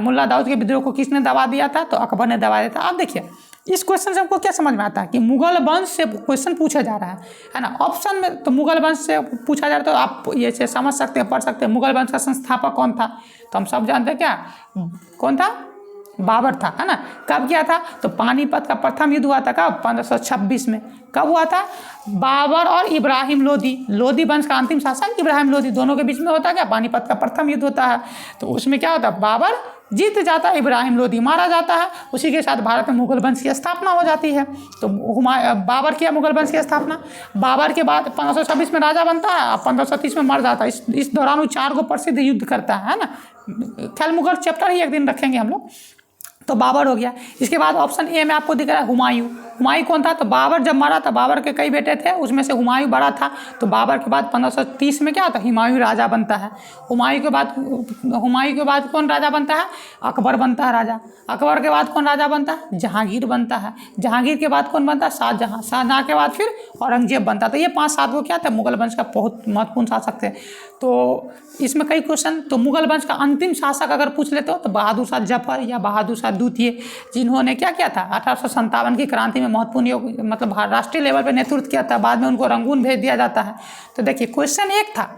Speaker 1: मुल्ला दाऊद के विद्रोह को किसने दबा दिया था, तो अकबर ने दबा दिया था। अब देखिए, इस क्वेश्चन से हमको क्या समझ में आता है कि मुगल वंश से क्वेश्चन पूछा जा रहा है ना। ऑप्शन में तो मुगल वंश से पूछा जा रहा है, तो आप ये से समझ सकते हैं, पढ़ सकते हैं। मुगल वंश का संस्थापक कौन था, तो हम सब जानते हैं क्या, कौन था, बाबर था, है ना। कब किया था, तो पानीपत का प्रथम युद्ध हुआ था कब, 1526 में। कब हुआ था, बाबर और इब्राहिम लोदी, लोदी वंश का अंतिम शासक इब्राहिम लोदी, दोनों के बीच में होता है क्या, पानीपत का प्रथम युद्ध होता है। तो उसमें क्या होता है, बाबर जीत जाता है, इब्राहिम लोदी मारा जाता है। उसी के साथ भारत में मुगल वंश की स्थापना हो जाती है। तो बाबर किया मुगल वंश की स्थापना। बाबर के बाद 1526 में राजा बनता है, 1530 में मर जाता है। इस दौरान वो 4 गो प्रसिद्ध युद्ध करता है ना। ख्याल मुगल चैप्टर ही एक दिन रखेंगे हम लोग। तो बाबर हो गया। इसके बाद ऑप्शन ए में आपको दिख रहा है हुमायूं। हुमायूं कौन था, तो बाबर जब मरा था, बाबर के कई बेटे थे, उसमें से हुमायूं बड़ा था। तो बाबर के बाद 1530 में क्या होता है, हुमायूं राजा बनता है। हुमायूं के बाद कौन राजा बनता है, अकबर बनता है राजा। अकबर के बाद कौन राजा बनता है, जहांगीर बनता है। जहांगीर के बाद कौन बनता है, शाहजहां। शाहजहां के बाद फिर औरंगजेब बनता है। तो ये 5-7 को क्या थे, मुगल वंश का बहुत महत्वपूर्ण शासक थे। तो इसमें कई क्वेश्चन, तो मुगल वंश का अंतिम शासक अगर पूछ लेते हो तो बहादुर शाह जफर या बहादुर शाह द्वितीय, जिन्होंने क्या किया था, 1857 की क्रांति में महत्वपूर्ण मतलब राष्ट्रीय लेवल पर नेतृत्व किया था। बाद में उनको रंगून भेज दिया जाता है। तो देखिए क्वेश्चन एक था,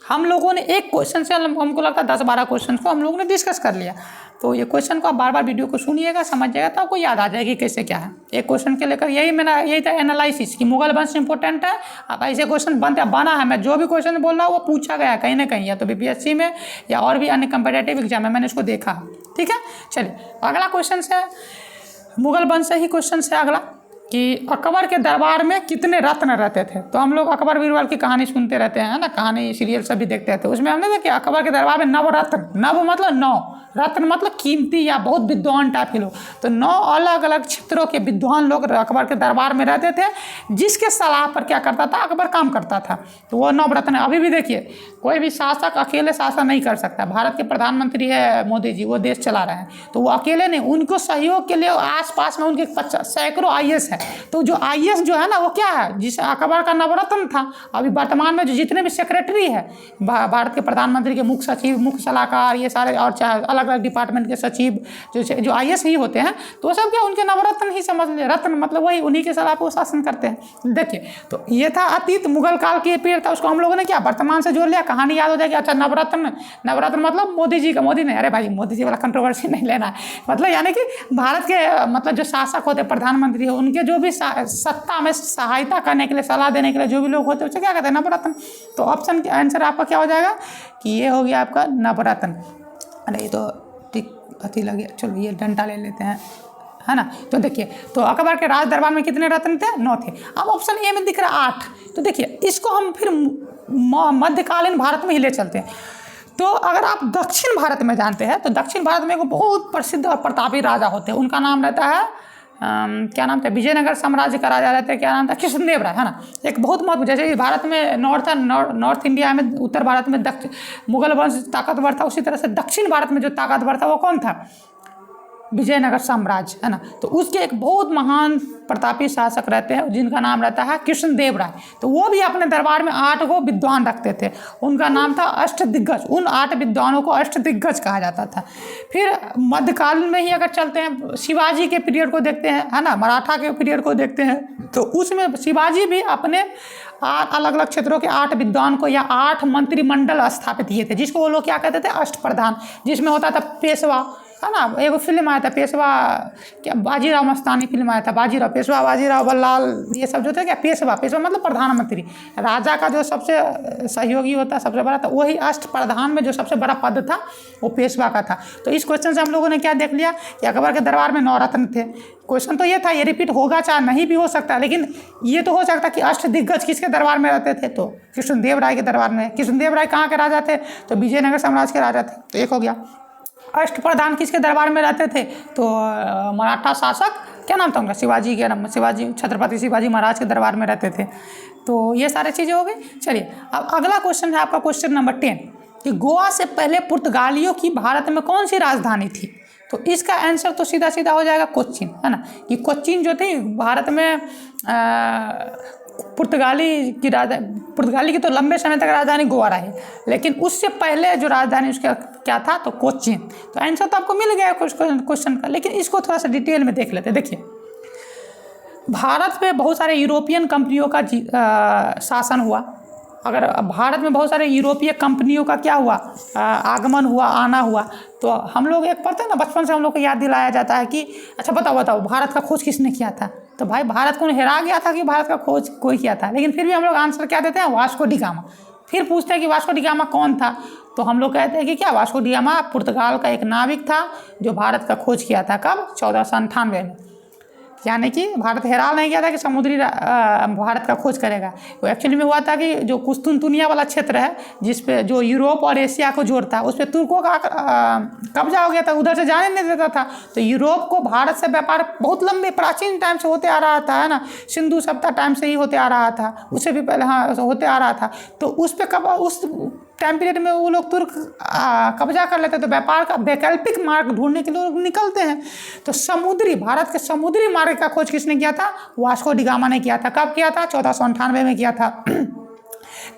Speaker 1: हम लोगों ने एक क्वेश्चन से हमको लगता है 10-12 क्वेश्चन को हम लोगों ने डिस्कस कर लिया। तो ये क्वेश्चन को आप बार बार वीडियो को सुनिएगा, समझिएगा, तो आपको याद आ जाएगी कैसे क्या है। एक क्वेश्चन के लेकर यही था एनालिसिस कि मुगल वंश इंपॉर्टेंट है। अब ऐसे क्वेश्चन बना है, मैं जो भी क्वेश्चन बोल रहा हूँ वो पूछा गया है कहीं ना कहीं, या तो बीपीएससी में या और भी अन्य कम्पिटेटिव एग्जाम में मैंने इसको देखा। ठीक है, चलिए अगला क्वेश्चन से, मुगल वंश से ही क्वेश्चन से अगला कि अकबर के दरबार में कितने रत्न रहते थे। तो हम लोग अकबर बीरबल की कहानी सुनते रहते हैं ना, कहानी सीरियल सभी देखते थे। उसमें हमने देखा अकबर के दरबार में नवरत्न, नव मतलब 9, रत्न मतलब कीमती या बहुत विद्वान टाइप के लोग। तो 9 अलग अलग क्षेत्रों के विद्वान लोग अकबर के दरबार में रहते थे, जिसके सलाह पर क्या करता था, अकबर काम करता था। तो वो 9 रत्न। अभी भी देखिए कोई भी शासक अकेले शासन नहीं कर सकता। भारत के प्रधानमंत्री है मोदी जी, वो देश चला रहे हैं, तो वो अकेले नहीं, उनको सहयोग के लिए आसपास में उनके सैकड़ों IAS है। तो जो IAS जो है ना, वो क्या है, जिस अकबर का नवरत्न था। अभी वर्तमान में जो जितने भी सेक्रेटरी है भारत के प्रधानमंत्री के, मुख्य सचिव, मुख्य सलाहकार, ये सारे, और चाहे अलग अलग डिपार्टमेंट के सचिव जो IAS ही होते हैं, तो वो सब क्या उनके नवरत्न ही समझ ले। रत्न मतलब वही, उन्हीं के सलाह पर वो शासन करते हैं। देखिए तो ये था अतीत, मुगल काल की पीरियड था, उसको हम लोगों ने क्या वर्तमान से जोड़ लिया, कहानी याद हो जाएगी। अच्छा नवरत्न, नवरत्न मतलब मोदी जी का, मोदी नहीं, अरे भाई मोदी जी वाला कंट्रोवर्सी नहीं लेना है। मतलब यानी कि भारत के मतलब जो शासक होते, प्रधानमंत्री हो, उनके जो भी सत्ता में सहायता करने के लिए, सलाह देने के लिए जो भी लोग होते हैं, उसे क्या कहते हैं, नवरत्न। तो ऑप्शन का आंसर आपका क्या हो जाएगा कि ये हो गया आपका नवरत्न। अरे ये तो ठीक अति लगे, चलो ये डंडा ले लेते हैं, है ना। तो देखिए, तो अकबर के राज दरबार में कितने रत्न थे, 9 थे। अब ऑप्शन ए में दिख रहा है 8। तो देखिए इसको हम फिर मध्यकालीन भारत में ही ले चलते हैं। तो अगर आप दक्षिण भारत में जानते हैं, तो दक्षिण भारत में एक बहुत प्रसिद्ध और प्रतापी राजा होते हैं, उनका नाम रहता है क्या नाम था, विजयनगर साम्राज्य का राजा रहते हैं, क्या नाम था, कृष्णदेव राय, है ना। एक बहुत महत्व, जैसे कि भारत में नॉर्थ इंडिया में, उत्तर भारत में मुगल वंश ताकतवर था, उसी तरह से दक्षिण भारत में जो ताकतवर था वो कौन था, विजयनगर साम्राज्य, है ना। तो उसके एक बहुत महान प्रतापी शासक रहते हैं, जिनका नाम रहता है कृष्णदेव राय। तो वो भी अपने दरबार में 8 गो विद्वान रखते थे, उनका नाम था अष्टदिग्गज। उन 8 विद्वानों को अष्टदिग्गज कहा जाता था। फिर मध्यकाल में ही अगर चलते हैं, शिवाजी के पीरियड को देखते हैं, है ना, मराठा के पीरियड को देखते हैं, तो उसमें शिवाजी भी अपने अलग अलग क्षेत्रों के 8 विद्वान को या 8 मंत्रिमंडल स्थापित किए थे, जिसको वो लोग क्या कहते थे, अष्टप्रधान। जिसमें होता था पेशवा, है ना, एक फिल्म आया था पेशवा, क्या बाजीराव मस्तानी फिल्म आया था, बाजीराव, पेशवा बाजीराव बल्लाल, ये सब जो थे क्या, पेशवा मतलब प्रधानमंत्री, राजा का जो सबसे सहयोगी होता, सबसे बड़ा था, वही अष्टप्रधान में जो सबसे बड़ा पद था वो पेशवा का था। तो इस क्वेश्चन से हम लोगों ने क्या देख लिया कि अकबर के दरबार में 9 रत्न थे। क्वेश्चन तो ये था, ये रिपीट होगा चाहे नहीं भी हो सकता, लेकिन ये तो हो सकता कि अष्टदिग्गज किसके दरबार में रहते थे, तो कृष्णदेव राय के दरबार में। कृष्णदेव राय कहाँ के राजा थे, तो विजयनगर साम्राज्य के राजा थे। तो एक हो गया। अष्टप्रधान किसके दरबार में रहते थे, तो मराठा शासक, क्या नाम था उनका, शिवाजी के नाम, शिवाजी, छत्रपति शिवाजी महाराज के दरबार में रहते थे। तो ये सारी चीज़ें हो गई। चलिए अब अगला क्वेश्चन है आपका क्वेश्चन नंबर 10 कि गोवा से पहले पुर्तगालियों की भारत में कौन सी राजधानी थी। तो इसका आंसर तो सीधा सीधा हो जाएगा कोच्चिन, है ना। कि कोच्चिन जो थी भारत में पुर्तगाली की तो लंबे समय तक राजधानी गोवा रही, लेकिन उससे पहले जो राजधानी उसका क्या था, तो कोच्चिन। तो आंसर तो आपको मिल गया क्वेश्चन का, लेकिन इसको थोड़ा सा डिटेल में देख लेते हैं। देखिए भारत में बहुत सारे यूरोपियन कंपनियों का शासन हुआ। अगर भारत में बहुत सारे यूरोपीय कंपनियों का क्या हुआ, आगमन हुआ, आना हुआ, तो हम लोग एक पढ़ते हैं ना, बचपन से हम लोग को याद दिलाया जाता है कि अच्छा बताओ भारत का खोज किसने किया था। तो भाई भारत को हेरा गया था कि भारत का खोज कोई किया था, लेकिन फिर भी हम लोग आंसर क्या देते हैं, वास्को डी गामा। फिर पूछते हैं कि वास्को डी गामा कौन था, तो हम लोग कहते हैं कि क्या, वास्को डी गामा पुर्तगाल का एक नाविक था जो भारत का खोज किया था। कब? 1498 में। यानी कि भारत हैरान नहीं किया था कि समुद्री भारत का खोज करेगा। वो एक्चुअली में हुआ था कि जो कुस्तुनतुनिया वाला क्षेत्र है, जिस पे जो यूरोप और एशिया को जोड़ता है, उस पर तुर्कों का कब्जा हो गया था, उधर से जाने नहीं देता था। तो यूरोप को भारत से व्यापार बहुत लंबे प्राचीन टाइम से होते आ रहा था, है ना, सिंधु सभ्यता टाइम से ही होते आ रहा था, उससे भी पहले हाँ होते आ रहा था। तो उस पर कब उस टाइम पीरियड में वो लोग तुर्क कब्जा कर लेते, तो व्यापार का वैकल्पिक मार्ग ढूंढने के लिए लोग निकलते हैं। तो समुद्री भारत के समुद्री मार्ग का खोज किसने किया था? वास्को डी गामा ने किया था। कब किया था? 1498 में किया था।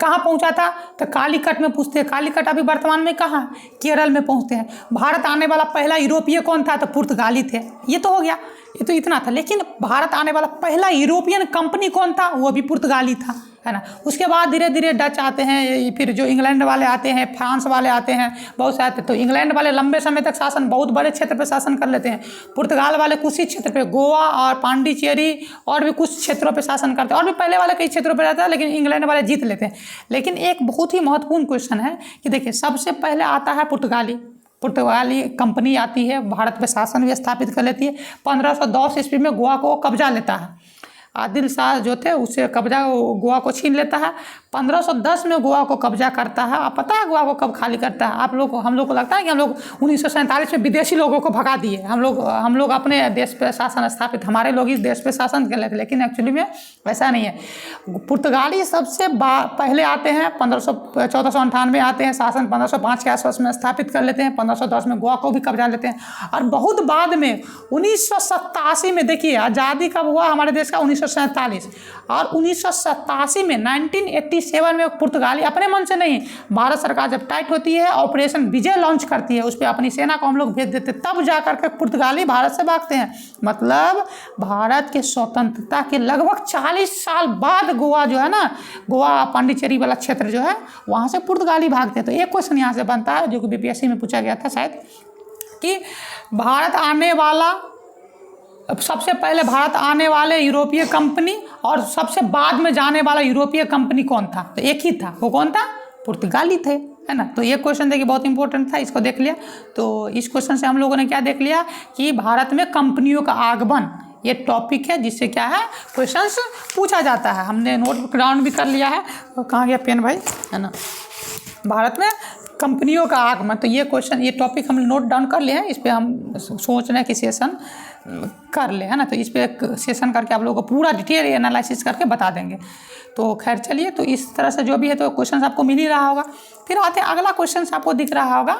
Speaker 1: कहाँ पहुंचा था? तो कालीकट में पूछते हैं। कालीकट अभी वर्तमान में कहाँ? केरल में पहुंचते हैं। भारत आने वाला पहला यूरोपीय कौन था? तो पुर्तगाली थे। ये तो हो गया, ये तो इतना था। लेकिन भारत आने वाला पहला यूरोपियन कंपनी कौन था? वो भी पुर्तगाली था, है ना। उसके बाद धीरे धीरे डच आते हैं, फिर जो इंग्लैंड वाले आते हैं, फ्रांस वाले आते हैं, बहुत से आते हैं। तो इंग्लैंड वाले लंबे समय तक शासन, बहुत बड़े क्षेत्र पे शासन कर लेते हैं। पुर्तगाल वाले कुछ ही क्षेत्र पे, गोवा और पांडिचेरी और भी कुछ क्षेत्रों पे शासन करते हैं, और भी पहले वाले कई क्षेत्रों पे रहता है, लेकिन इंग्लैंड वाले जीत लेते हैं। लेकिन एक बहुत ही महत्वपूर्ण क्वेश्चन है कि देखिए, सबसे पहले आता है पुर्तगाली कंपनी आती है, भारत पे शासन भी स्थापित कर लेती है। 1510 ईस्वी में गोवा को कब्जा लेता है। आदिल शाह जो थे उससे कब्जा गोवा को छीन लेता है। 1510 में गोवा को कब्जा करता है। आप पता है गोवा को कब खाली करता है? हम लोग को लगता है कि हम लोग 1947 में विदेशी लोगों को भगा दिए, हम लोग अपने देश पे शासन स्थापित, हमारे लोग इस देश पे शासन कर लेते, लेकिन एक्चुअली में वैसा नहीं है। पुर्तगाली सबसे पहले आते हैं, 1498 आते हैं, शासन 1505 के आसपास में स्थापित कर लेते हैं। 1510 में गोवा को भी कब्जा लेते हैं, और बहुत बाद में 1987 में, देखिए आज़ादी कब हुआ हमारे देश का? 1947। और 1987 में 1987 में पुर्तगाली अपने मन से नहीं, भारत सरकार जब टाइट होती है, ऑपरेशन विजय लॉन्च करती है, उस पर अपनी सेना को हम लोग भेज देते, तब जा करके पुर्तगाली भारत से भागते हैं। मतलब भारत के स्वतंत्रता के लगभग 40 साल बाद गोवा जो है ना, गोवा पांडिचेरी वाला क्षेत्र जो है, वहाँ से पुर्तगाली भागते हैं। तो एक क्वेश्चन यहाँ से बनता है, जो कि बीपीएससी में पूछा गया था शायद, कि भारत आने वाला, सबसे पहले भारत आने वाले यूरोपीय कंपनी और सबसे बाद में जाने वाला यूरोपीय कंपनी कौन था? तो एक ही था, वो कौन था? पुर्तगाली थे, है ना। तो ये क्वेश्चन देखिए बहुत इंपॉर्टेंट था, इसको देख लिया। तो इस क्वेश्चन से हम लोगों ने क्या देख लिया कि भारत में कंपनियों का आगमन, ये टॉपिक है जिससे क्या है, क्वेश्चंस पूछा जाता है। हमने नोट डाउन भी कर लिया है। कहाँ गया पेन भाई, है ना। भारत में कंपनियों का आगमन, तो ये क्वेश्चन, ये टॉपिक हमने नोट डाउन कर लिया है। इस पर हम सोच रहे हैं कि सेशन कर ले, है ना। तो इस पर एक सेशन करके आप लोगों को पूरा डिटेल एनालिसिस करके बता देंगे। तो खैर चलिए, तो इस तरह से जो भी है, तो क्वेश्चन आपको मिल ही रहा होगा। फिर आते हैं अगला क्वेश्चन, आपको दिख रहा होगा।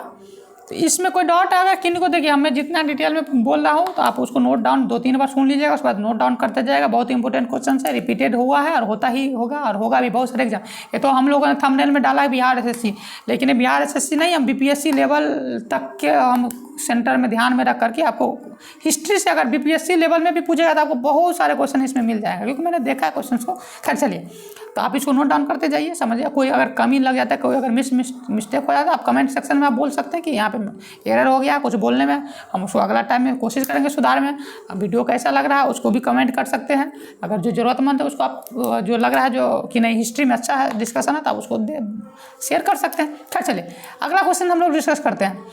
Speaker 1: तो इसमें कोई डाउट है अगर किन को? देखिए, मैं जितना डिटेल में बोल रहा हूँ, तो आप उसको नोट डाउन 2-3 बार सुन लीजिएगा, उसके बाद नोट डाउन करते जाएगा। बहुत इंपॉर्टेंट क्वेश्चन है, रिपीटेड हुआ है और होता ही होगा, और होगा भी बहुत सारे एग्जाम। ये तो हम लोगों ने थंबनेल में डाला है बिहार एसएससी, लेकिन ये बिहार एसएससी नहीं, हम बीपीएससी लेवल तक के हम सेंटर में ध्यान में रख करके आपको हिस्ट्री से, अगर बीपीएससी लेवल में भी पूछेगा तो आपको बहुत सारे क्वेश्चन इसमें मिल जाएगा, क्योंकि मैंने देखा है क्वेश्चन को। खैर चलिए, तो आप इसको नोट डाउन करते जाइए, समझिए। कोई अगर कमी लग जाता है, कोई अगर मिस्टेक हो जाता है, आप कमेंट सेक्शन में आप बोल सकते हैं कि यहाँ पे एरर हो गया कुछ बोलने में, हम उसको अगला टाइम में कोशिश करेंगे सुधार में। वीडियो कैसा लग रहा है उसको भी कमेंट कर सकते हैं। अगर जो ज़रूरतमंद है उसको आप, जो लग रहा है जो कि नहीं हिस्ट्री में अच्छा है डिस्कशन है, तो आप उसको शेयर कर सकते हैं। खैर चलिए, अगला क्वेश्चन हम लोग डिस्कस करते हैं।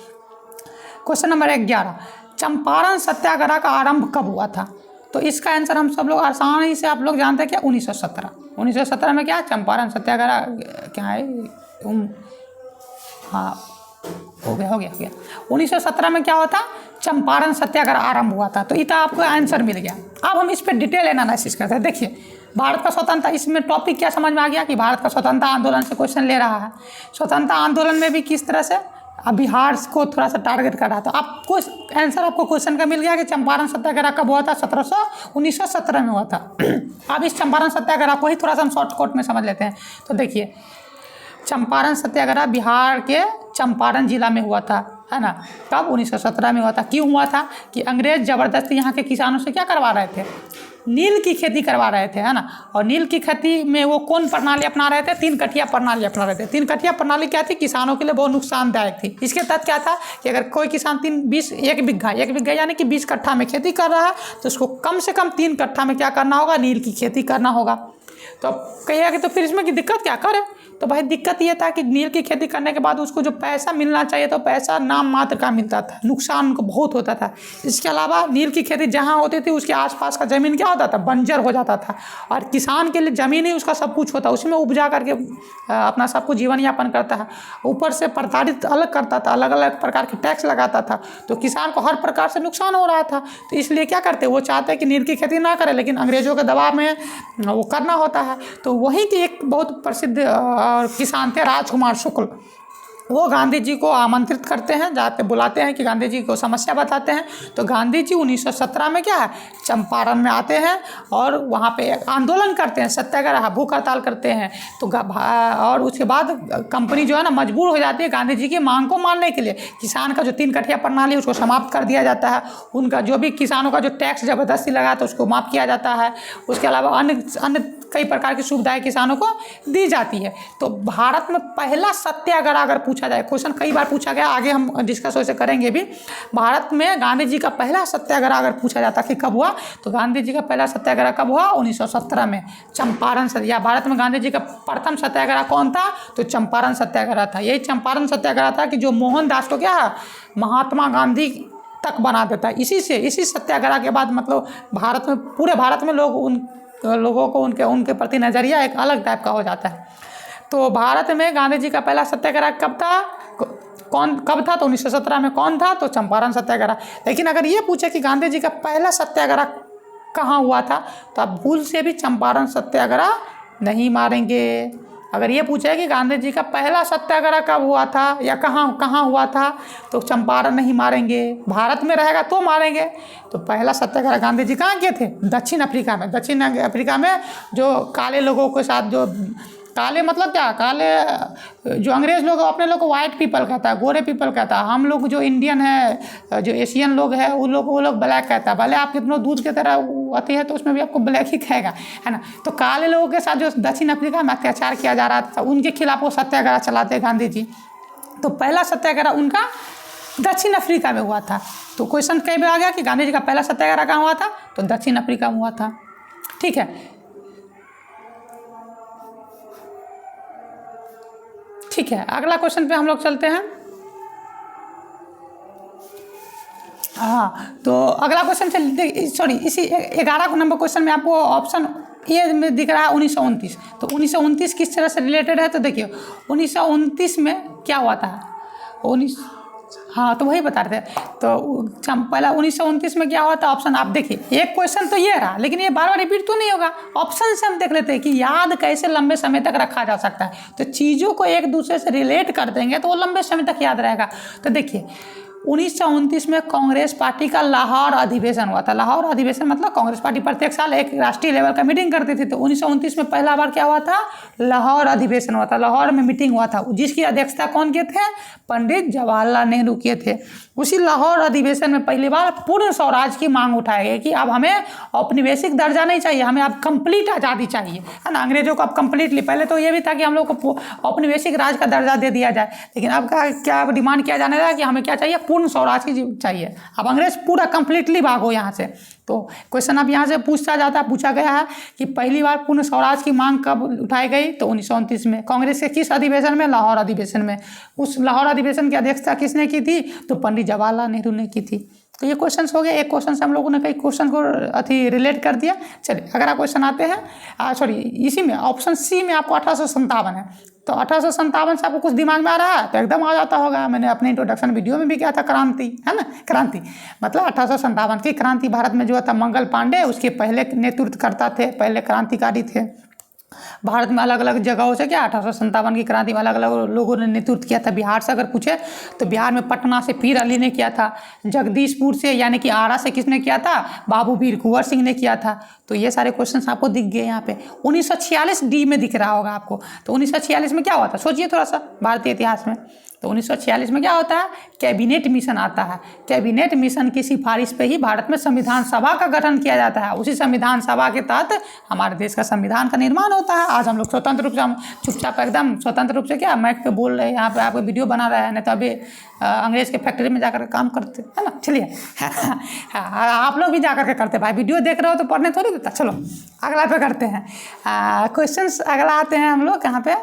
Speaker 1: क्वेश्चन नंबर 11, चंपारण सत्याग्रह का आरंभ कब हुआ था? तो इसका आंसर हम सब लोग आसानी से, आप लोग जानते हैं क्या, 1917। 1917 में क्या, चंपारण सत्याग्रह क्या है, हाँ हो गया। 1917 में क्या होता, चंपारण सत्याग्रह आरंभ हुआ था। तो इतना आपको आंसर मिल गया। अब हम इस पर डिटेल एनालिसिस करते हैं। देखिए, भारत का स्वतंत्रता, इसमें टॉपिक क्या समझ में आ गया कि भारत का स्वतंत्रता आंदोलन से क्वेश्चन ले रहा है। स्वतंत्रता आंदोलन में भी किस तरह से बिहार को थोड़ा सा टारगेट कर रहा था। आपको आंसर, आपको क्वेश्चन का मिल गया कि चंपारण सत्याग्रह कब हुआ था? 1917 में हुआ था। अब इस चंपारण सत्याग्रह को ही थोड़ा सा हम शॉर्टकट में समझ लेते हैं। तो देखिए, चंपारण सत्याग्रह बिहार के चंपारण जिला में हुआ था, है ना। कब? 1917 में हुआ था। क्यों हुआ था? कि अंग्रेज ज़बरदस्ती यहाँ के किसानों से क्या करवा रहे थे? नील की खेती करवा रहे थे, है ना। और नील की खेती में वो कौन प्रणाली अपना रहे थे? 3 कठिया प्रणाली अपना रहे थे। 3 कठिया प्रणाली क्या थी? किसानों के लिए बहुत नुकसानदायक थी। इसके तहत क्या था कि अगर कोई किसान 1 बिघा यानी कि 20 कट्ठा में खेती कर रहा है तो उसको कम से कम 3 कट्ठा में क्या करना होगा? नील की खेती करना होगा। तो अब कहिएगा कि तो फिर इसमें की दिक्कत क्या करे? तो भाई दिक्कत ये था कि नील की खेती करने के बाद उसको जो पैसा मिलना चाहिए तो पैसा नाम मात्र का मिलता था, नुकसान उनको बहुत होता था। इसके अलावा नील की खेती जहाँ होती थी उसके आसपास का ज़मीन क्या होता था? बंजर हो जाता था। और किसान के लिए ज़मीन ही उसका सब कुछ होता, उसमें उपजा करके अपना सब कुछ जीवन यापन करता है। ऊपर से प्रताड़ित अलग करता था, अलग अलग प्रकार के टैक्स लगाता था, तो किसान को हर प्रकार से नुकसान हो रहा था। तो इसलिए क्या करते, वो चाहते कि नील की खेती ना करें, लेकिन अंग्रेज़ों के दबाव में वो करना होता है। तो वहीं की एक बहुत प्रसिद्ध किसान थे राजकुमार शुक्ल। वो गांधी जी को आमंत्रित करते हैं, जाते बुलाते हैं कि गांधी जी को समस्या बताते हैं। तो गांधी जी 1917 में क्या है, चंपारण में आते हैं और वहाँ पे एक आंदोलन करते हैं, सत्याग्रह, भूख हड़ताल करते हैं। तो और उसके बाद कंपनी जो है ना मजबूर हो जाती है गांधी जी की मांग को मानने के लिए। किसान का जो 3 कठिया प्रणाली उसको समाप्त कर दिया जाता है। उनका जो भी किसानों का जो टैक्स ज़बरदस्ती लगा था उसको माफ़ किया जाता है। उसके अलावा अन्य कई प्रकार की सुविधाएं किसानों को दी जाती है। तो भारत में पहला सत्याग्रह अगर पूछा जाए, क्वेश्चन कई बार पूछा गया, आगे हम डिस्कस वैसे करेंगे भी। भारत में गांधी जी का पहला सत्याग्रह अगर पूछा जाता कि कब हुआ, तो गांधी जी का पहला सत्याग्रह कब हुआ? 1917 में चंपारण सत्याग्रह। भारत में गांधी जी का प्रथम सत्याग्रह कौन था? तो चंपारण सत्याग्रह था। यही चंपारण सत्याग्रह था कि जो मोहनदास को क्या है, महात्मा गांधी तक बना देता है। इसी सत्याग्रह के बाद मतलब भारत में, पूरे भारत में लोगों को उनके प्रति नज़रिया एक अलग टाइप का हो जाता है। तो भारत में गांधी जी का पहला सत्याग्रह कब था? कब था? तो 1917 में। कौन था? तो चंपारण सत्याग्रह। लेकिन अगर ये पूछे कि गांधी जी का पहला सत्याग्रह कहाँ हुआ था, तो आप भूल से भी चंपारण सत्याग्रह नहीं मारेंगे। अगर ये पूछे कि गांधी जी का पहला सत्याग्रह कब हुआ था या कहाँ हुआ था, तो चंपारण नहीं मारेंगे। भारत में रहेगा तो मारेंगे। तो पहला सत्याग्रह गांधी जी कहाँ किए थे? दक्षिण अफ्रीका में। दक्षिण अफ्रीका में जो काले लोगों के साथ, जो काले मतलब क्या, काले जो अंग्रेज़ लोग अपने लोग को वाइट पीपल कहता है, गोरे पीपल कहता है। हम लोग जो इंडियन है, जो एशियन लोग हैं, वो लोग ब्लैक कहता है। भले आप कितना दूध की तरह आती है तो उसमें भी आपको ब्लैक ही कहेगा, है ना। तो काले लोगों के साथ जो दक्षिण अफ्रीका में अत्याचार किया जा रहा था, उनके खिलाफ वो सत्याग्रह चलाते गांधी जी। तो पहला सत्याग्रह उनका दक्षिण अफ्रीका में हुआ था। तो क्वेश्चन कई बार आ गया कि गांधी जी का पहला सत्याग्रह कहाँ हुआ था? तो दक्षिण अफ्रीका में हुआ था। ठीक है, ठीक है। अगला क्वेश्चन पे हम लोग चलते हैं। हाँ, तो अगला क्वेश्चन इसी 11 नंबर क्वेश्चन में आपको ऑप्शन ए में दिख रहा है 1929। तो 1929 किस तरह से रिलेटेड है? तो देखिए 1929 में क्या हुआ था? हाँ, तो वही बता रहे थे। तो पहला 1929 में क्या हुआ था? ऑप्शन आप देखिए, एक क्वेश्चन तो ये रहा, लेकिन ये बार बार रिपीट तो नहीं होगा। ऑप्शन से हम देख लेते हैं कि याद कैसे लंबे समय तक रखा जा सकता है। तो चीज़ों को एक दूसरे से रिलेट कर देंगे तो वो लंबे समय तक याद रहेगा। तो देखिए 1929 में कांग्रेस पार्टी का लाहौर अधिवेशन हुआ था। लाहौर अधिवेशन मतलब कांग्रेस पार्टी प्रत्येक साल एक राष्ट्रीय लेवल का मीटिंग करती थी। तो 1929 में पहला बार क्या हुआ था? लाहौर अधिवेशन हुआ था। लाहौर में मीटिंग हुआ था, जिसकी अध्यक्षता कौन किए थे? पंडित जवाहरलाल नेहरू किए थे। उसी लाहौर अधिवेशन में पहली बार पूर्ण स्वराज की मांग उठाई गई कि अब हमें औपनिवेशिक दर्जा नहीं चाहिए, हमें अब कंप्लीट आज़ादी चाहिए, है ना। अंग्रेजों को अब कंप्लीटली, पहले तो ये भी था कि हम लोग को औपनिवेशिक राज का दर्जा दे दिया जाए, लेकिन अब क्या डिमांड किया जाने लगा कि हमें क्या चाहिए? पूर्ण स्वराज की चाहिए। अब अंग्रेज पूरा कंप्लीटली भागो यहाँ से। तो क्वेश्चन अब यहाँ से पूछा गया है कि पहली बार पूर्ण स्वराज की मांग कब उठाई गई? तो 1929 में। कांग्रेस के किस अधिवेशन में? लाहौर अधिवेशन में। उस लाहौर अधिवेशन की अध्यक्षता किसने की थी? तो पंडित जवाहरलाल नेहरू ने की थी। तो ये क्वेश्चन हो गए। एक क्वेश्चन से हम लोगों ने कई क्वेश्चन को रिलेट कर दिया। चलिए अगला क्वेश्चन आते हैं। इसी में ऑप्शन सी में आपको 1857 है। तो 1857 से आपको कुछ दिमाग में आ रहा है तो एकदम आ जाता होगा। मैंने अपने इंट्रोडक्शन वीडियो में भी किया था, क्रांति, है ना। क्रांति मतलब 1857 की क्रांति। भारत में जो था मंगल पांडे उसके पहले नेतृत्वकर्ता थे, पहले क्रांतिकारी थे। भारत में अलग अलग जगहों से क्या 1857 की क्रांति में अलग अलग लोगों ने नेतृत्व किया था। बिहार से अगर पूछे तो बिहार में पटना से पीर अली ने किया था। जगदीशपुर से यानी कि आरा से किसने किया था? बाबू वीर कुंवर सिंह ने किया था। तो ये सारे क्वेश्चन आपको दिख गए यहाँ पे। 1946 डी में दिख रहा होगा आपको। तो 1946 में क्या हुआ था? सोचिए थोड़ा सा भारतीय इतिहास में। तो 1946 में क्या होता है, कैबिनेट मिशन आता है। कैबिनेट मिशन की सिफारिश पे ही भारत में संविधान सभा का गठन किया जाता है। उसी संविधान सभा के तहत हमारे देश का संविधान का निर्माण होता है। आज हम लोग स्वतंत्र रूप से, हम चुपचाप एकदम स्वतंत्र रूप से क्या माइक पे बोल रहे हैं, यहाँ पे आपको वीडियो बना रहे हैं, नहीं तो अभी अंग्रेज़ के फैक्ट्री में जाकर काम करते है ना। चलिए आप लोग भी जाकर के करते, भाई वीडियो देख रहे हो तो पढ़ने थोड़ी देता। चलो अगला पे करते हैं क्वेश्चंस। अगला आते हैं हम लोग यहाँ पे।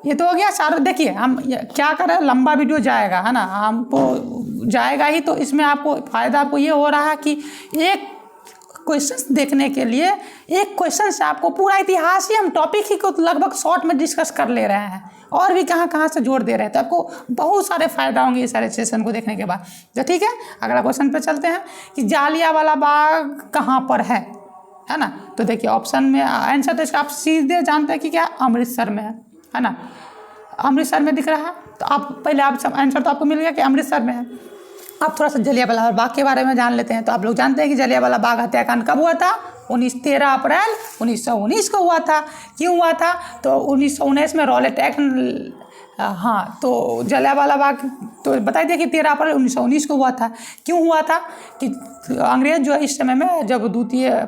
Speaker 1: ये तो हो गया सारा। देखिए हम क्या करें, लंबा वीडियो जाएगा है ना, हमको जाएगा ही, तो इसमें आपको फ़ायदा आपको ये हो रहा है कि एक क्वेश्चंस देखने के लिए एक क्वेश्चन से आपको पूरा इतिहास ही, हम टॉपिक ही को लगभग शॉर्ट में डिस्कस कर ले रहे हैं और भी कहाँ से जोड़ दे रहे हैं, तो आपको बहुत सारे फ़ायदा होंगे इस सारे सेशन को देखने के बाद। तो ठीक है, अगला क्वेश्चन पे चलते हैं कि जालियांवाला बाग कहाँ पर है ना। तो देखिए ऑप्शन में आंसर तो इसका आप सीधे जानते हैं कि क्या अमृतसर में है ना। अमृतसर में दिख रहा है, तो आप पहले आप आंसर तो आपको मिल गया कि अमृतसर में है। अब थोड़ा सा जलियांवाला बाग के बारे में जान लेते हैं। तो आप लोग जानते हैं कि जलियांवाला बाग हत्याकांड कब हुआ था? 13 अप्रैल 1919 को हुआ था। क्यों हुआ था? तो 1919 में रॉलेट एक्ट, हाँ, तो जलियांवाला बाग तो बताई दिया कि 13 अप्रैल 1919 को हुआ था। क्यों हुआ था कि अंग्रेज जो इस समय में जब